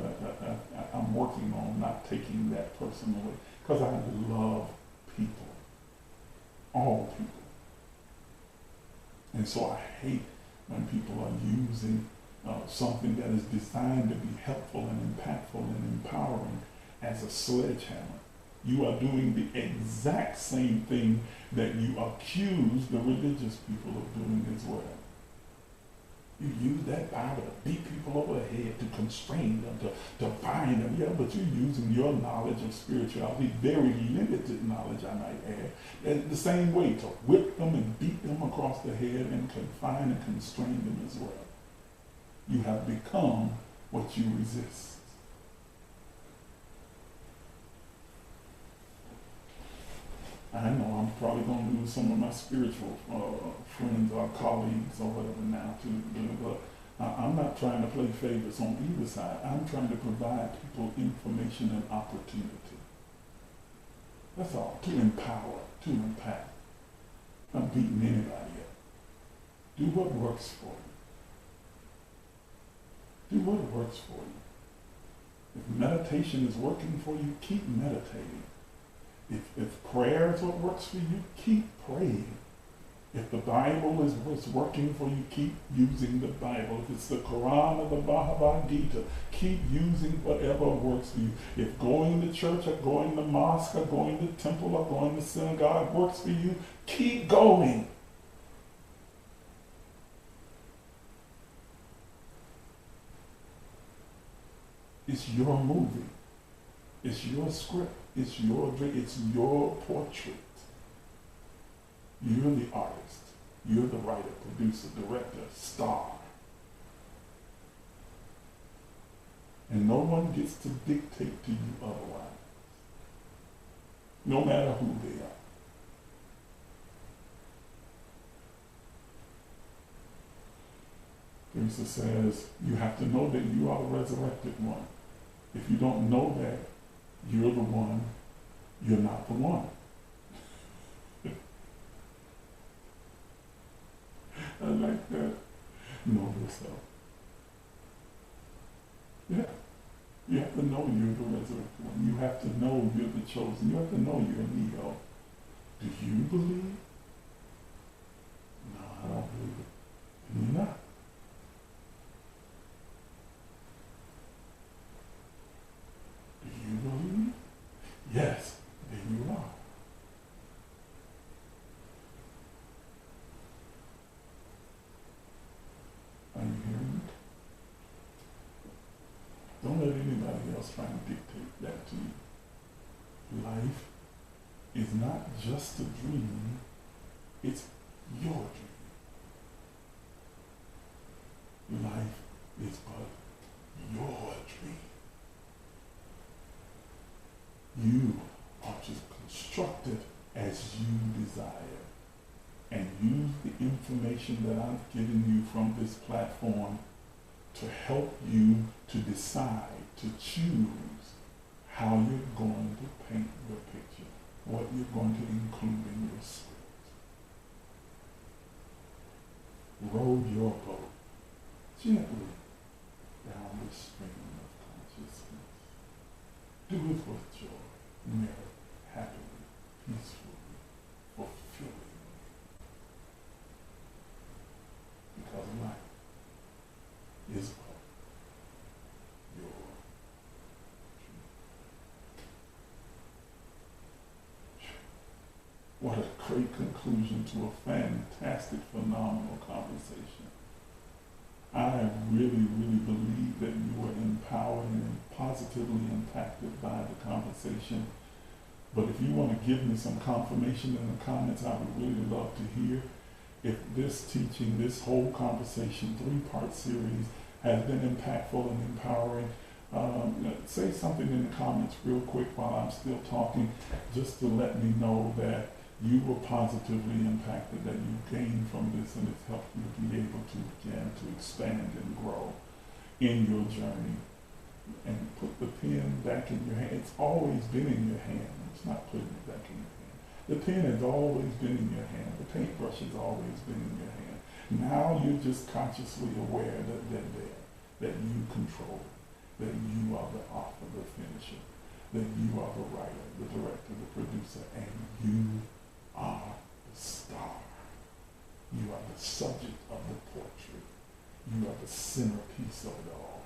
I'm working on not taking that personally because I love people. All people. And so I hate when people are using something that is designed to be helpful and impactful and empowering as a sledgehammer. You are doing the exact same thing that you accuse the religious people of doing as well. You use that Bible to beat people over the head, to constrain them, to bind them. Yeah, but you're using your knowledge of spirituality, very limited knowledge, I might add, the same way to whip them and beat them across the head and confine and constrain them as well. You have become what you resist. I know I'm probably going to lose some of my spiritual friends or colleagues or whatever now too, but I'm not trying to play favorites on either side. I'm trying to provide people information and opportunity. That's all. To empower, to impact. I'm not beating anybody up. Do what works for you. Do what works for you. If meditation is working for you, keep meditating. If prayer is what works for you, keep praying. If the Bible is what's working for you, keep using the Bible. If it's the Quran or the Bhagavad Gita, keep using whatever works for you. If going to church or going to mosque or going to temple or going to synagogue works for you, keep going. It's your movie. It's your script. It's your dream. It's your portrait. You're the artist. You're the writer, producer, director, star. And no one gets to dictate to you otherwise. No matter who they are. Teresa says, you have to know that you are the resurrected one. If you don't know that, you're the one, you're not the one. I like that. Know yourself. Yeah. You have to know you're the resurrected one. You have to know you're the chosen. You have to know you're Neo. Do you believe? No, I don't believe it. And you're not. Do you believe? Yes, then you are. Are you hearing me? Don't let anybody else try to dictate that to you. Life is not just a dream, it's your dream. Life is but your dream. You are just constructed as you desire. And use the information that I've given you from this platform to help you to decide, to choose how you're going to paint your picture, what you're going to include in your script. Row your boat gently down the stream of consciousness. Do it with joy, merit, happily, peacefully, fulfilling. Because life is but your dream. What a great conclusion to a fantastic, phenomenal conversation. I really, really believe that you were empowered and positively impacted by the conversation. But if you want to give me some confirmation in the comments, I would really love to hear if this teaching, this whole conversation, 3-part series, has been impactful and empowering. Say something in the comments real quick while I'm still talking, just to let me know that you were positively impacted, that you gained from this, and it's helped you to be able to begin to expand and grow in your journey. And put the pen back in your hand. It's always been in your hand. It's not putting it back in your hand. The pen has always been in your hand. The paintbrush has always been in your hand. Now you're just consciously aware that they're there, that you control, that you are the author, the finisher, that you are the writer, the director, the producer, and you are the star. You are the subject of the portrait. You are the centerpiece of it all.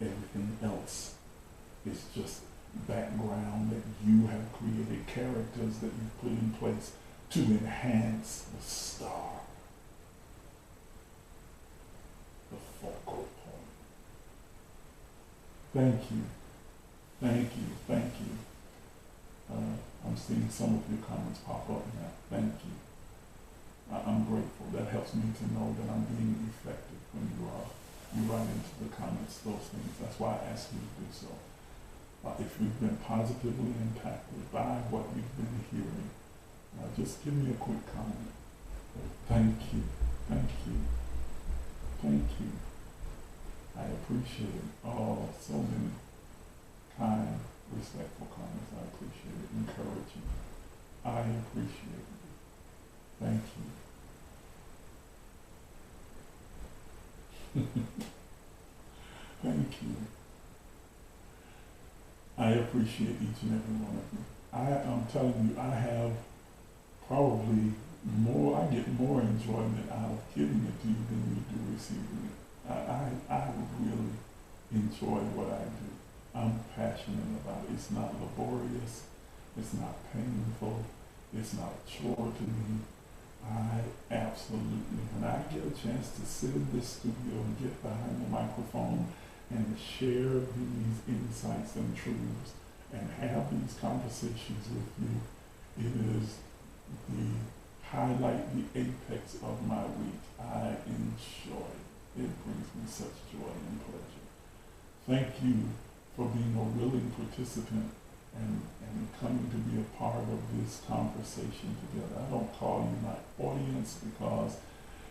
Everything else is just background that you have created, characters that you've put in place to enhance the star, the focal point. Thank you, thank you, thank you. I'm seeing some of your comments pop up now. Thank you. I'm grateful. That helps me to know that I'm being effective when you write into the comments those things. That's why I ask you to do so. If you've been positively impacted by what you've been hearing, just give me a quick comment. Thank you, thank you, thank you. I appreciate it. Oh, so many kind, respectful comments. I appreciate it. Encouraging. I appreciate it. Thank you. Thank you. I appreciate each and every one of you. I'm telling you, I have probably more, I get more enjoyment out of giving it to you than you do receiving it. I really enjoy what I do. I'm passionate about it. It's not laborious. It's not painful. It's not a chore to me. I absolutely, when I get a chance to sit in this studio and get behind the microphone and share these insights and truths and have these conversations with you, it is the highlight, the apex of my week. I enjoy it. It brings me such joy and pleasure. Thank you for being a willing participant and coming to be a part of this conversation together. I don't call you my audience because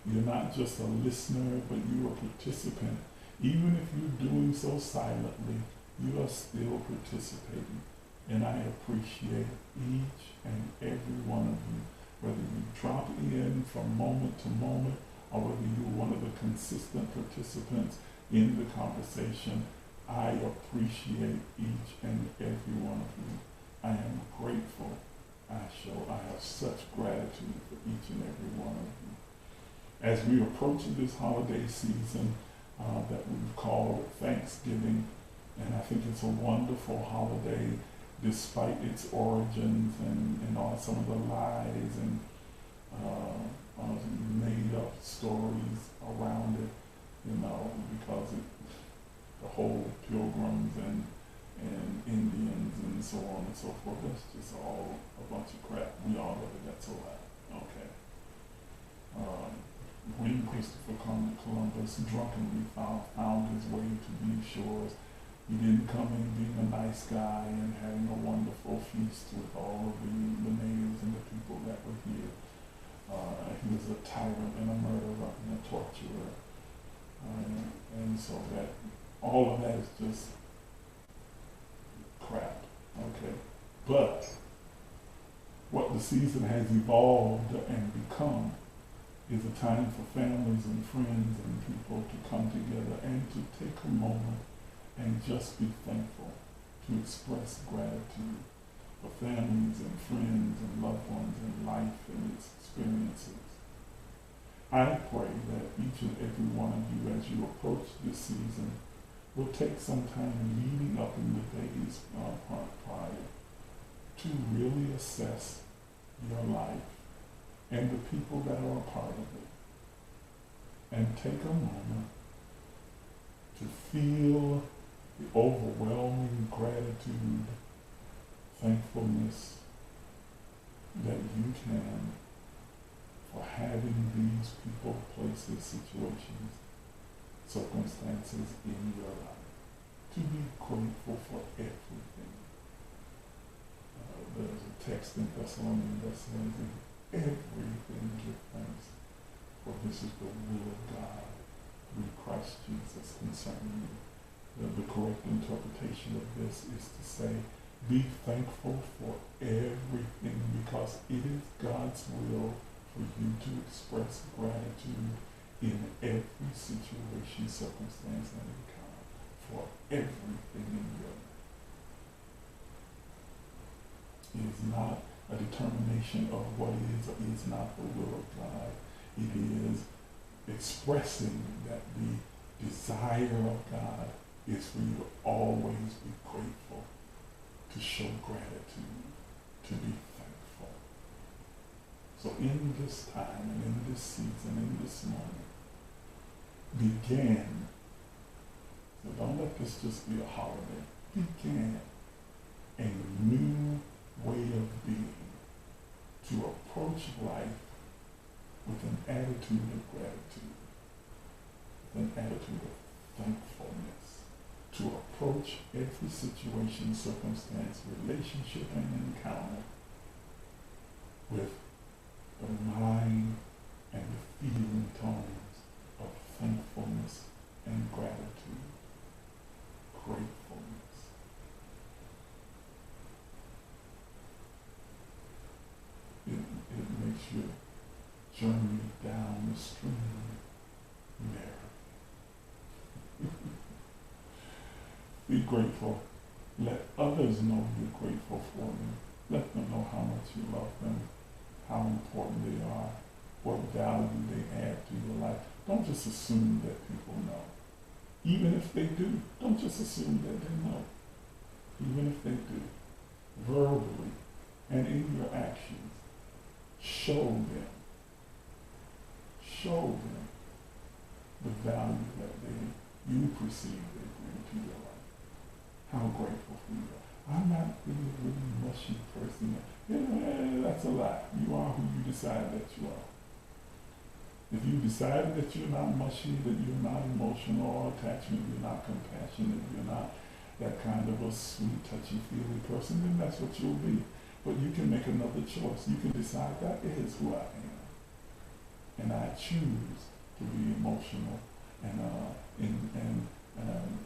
you're not just a listener, but you're a participant. Even if you're doing so silently, you are still participating. And I appreciate each and every one of you, whether you drop in from moment to moment or whether you're one of the consistent participants in the conversation. I appreciate each and every one of you. I am grateful. I have such gratitude for each and every one of you. As we approach this holiday season that we've called Thanksgiving, and I think it's a wonderful holiday despite its origins and some of the lies and made up stories around it, because the whole pilgrims and Indians and so on and so forth, that's just all a bunch of crap. We all know that that's a lie. Okay. When Christopher Columbus drunkenly found his way to these shores, he didn't come in being a nice guy and having a wonderful feast with all of the natives and the people that were here. He was a tyrant and a murderer and a torturer. And so that all of that is just crap, okay? But what the season has evolved and become is a time for families and friends and people to come together and to take a moment and just be thankful, to express gratitude for families and friends and loved ones and life and its experiences. I pray that each and every one of you, as you approach this season, will take some time leading up in the days prior to really assess your life and the people that are a part of it. and take a moment to feel the overwhelming gratitude, thankfulness that you can for having these people, places, situations, circumstances in your life. To be grateful for everything. There's a text in Thessalonians that says, in everything give thanks, for this is the will of God through Christ Jesus concerning you. The correct interpretation of this is to say, be thankful for everything, because it is God's will for you to express gratitude in every situation, circumstance, and encounter, for everything in your life. It is not a determination of what is or is not the will of God. It is expressing that the desire of God is for you to always be grateful, to show gratitude, to be thankful. So in this time and in this season, in this moment, begin. So don't let this just be a holiday. Begin a new way of being, to approach life with an attitude of gratitude, with an attitude of thankfulness, to approach every situation, circumstance, relationship, and encounter with the mind and the feeling tones of thankfulness and gratitude, gratefulness. It makes your journey down the stream merry. Be grateful. Let others know you're grateful for them. Let them know how much you love them, how important they are, what value they add to your life. Don't just assume that people know. Even if they do, don't just assume that they know. Even if they do, verbally and in your actions, show them the value that you perceive they bring to your life. How grateful for you are. I'm not really mushy person. That's a lie. You are who you decide that you are. If you decide that you're not mushy, that you're not emotional or attachment, you're not compassionate, you're not that kind of a sweet, touchy-feely person, then that's what you'll be. But you can make another choice. You can decide that is who I am. And I choose to be emotional and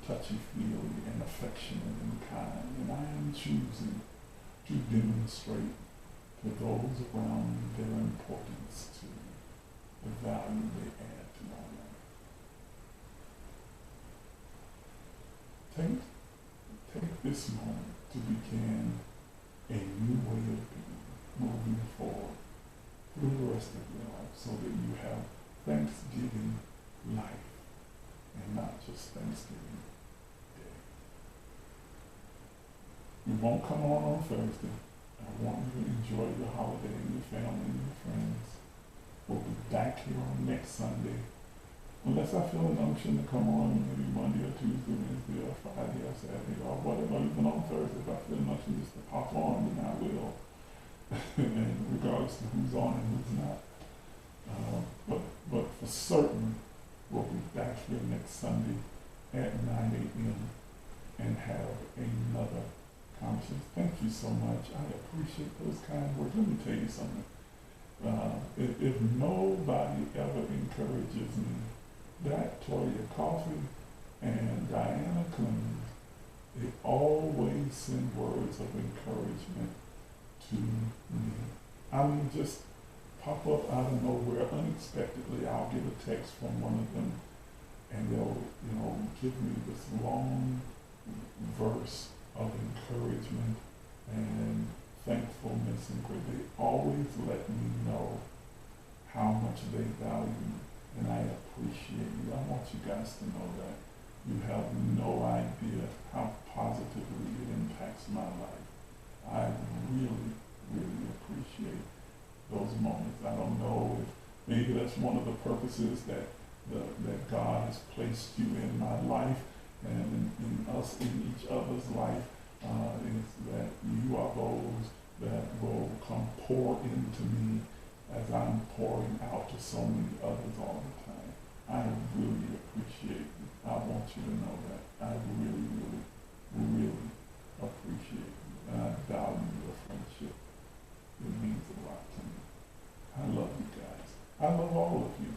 touchy-feely and affectionate and kind. And I am choosing to demonstrate to those around me their importance to me, the value they add to my life. Take this moment to begin a new way of being, moving forward through the rest of your life, so that you have Thanksgiving life and not just Thanksgiving Day. We won't come on Thursday. I want you to enjoy your holiday and your family and your friends. We'll be back here on next Sunday. Unless I feel an unction to come on maybe Monday or Tuesday, Wednesday or Friday or Saturday or whatever, even on Thursday, if I feel an unction just to pop on, then I will. And regardless of who's on and who's not. But for certain, we'll be back here next Sunday at 9 a.m. and have another conversation. Thank you so much. I appreciate those kind words. Let me tell you something. If nobody ever encourages me, that Toya Coffee and Diana Clemens, they always send words of encouragement to me. I mean, just pop up out of nowhere unexpectedly. I'll get a text from one of them, and they'll, give me this long verse of encouragement and thankfulness and grace. They always let me know how much they value me, and I appreciate you. I want you guys to know that. You have no idea how positively it impacts my life. I really, really appreciate those moments. I don't know if maybe that's one of the purposes that that God has placed you in my life and in us, in each other's life, is that you are those that will come pour into me as I'm pouring out to so many others all the time. I really appreciate you. I want you to know that. I really, really, really appreciate you. And I value your friendship. It means a lot to me. I love you guys. I love all of you.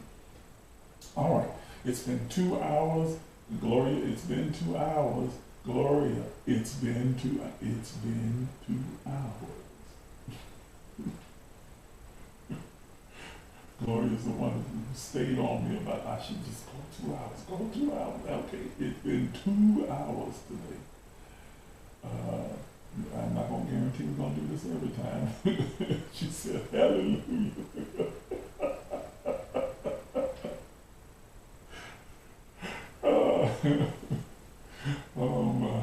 All right. It's been 2 hours. Gloria, it's been 2 hours. Gloria, it's been 2 hours. Gloria's the one who stayed on me about I should just go 2 hours. Go 2 hours. Okay, it's been 2 hours today. I'm not going to guarantee we're going to do this every time. She said, hallelujah. Oh my.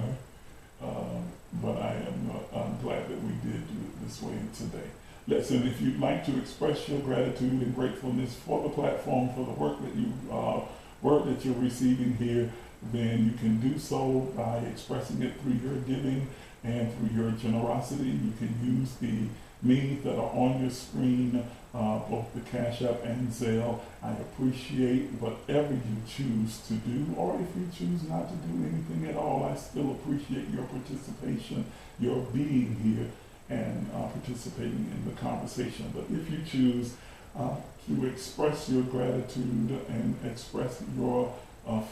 But I'm glad that we did do it this way today. Listen, if you'd like to express your gratitude and gratefulness for the platform, for the work that you're receiving here, then you can do so by expressing it through your giving and through your generosity. You can use the means that are on your screen, both the Cashapp and Zelle. I appreciate whatever you choose to do, or if you choose not to do anything at all, I still appreciate your participation, your being here, and participating in the conversation. But if you choose to express your gratitude and express your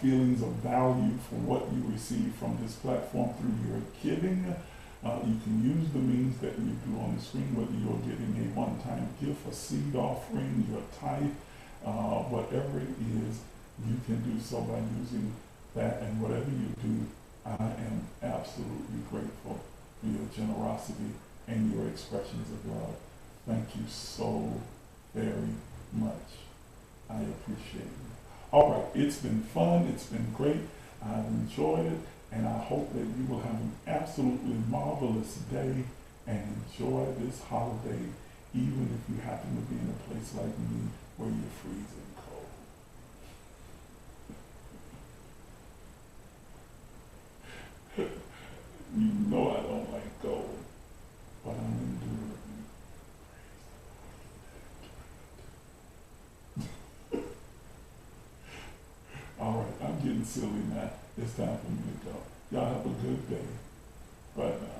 feelings of value for what you receive from this platform through your giving, you can use the means that you do on the screen, whether you're giving a one-time gift, a seed offering, your tithe, whatever it is, you can do so by using that. And whatever you do, I am absolutely grateful for your generosity and your expressions of love. Thank you so very much. I appreciate it. All right, it's been fun. It's been great. I've enjoyed it, and I hope that you will have an absolutely marvelous day and enjoy this holiday, even if you happen to be in a place like me where you're freezing cold. You know I don't like gold, but I'm enduring. All right, I'm getting silly now. It's time for me to go. Y'all have a good day. Bye now.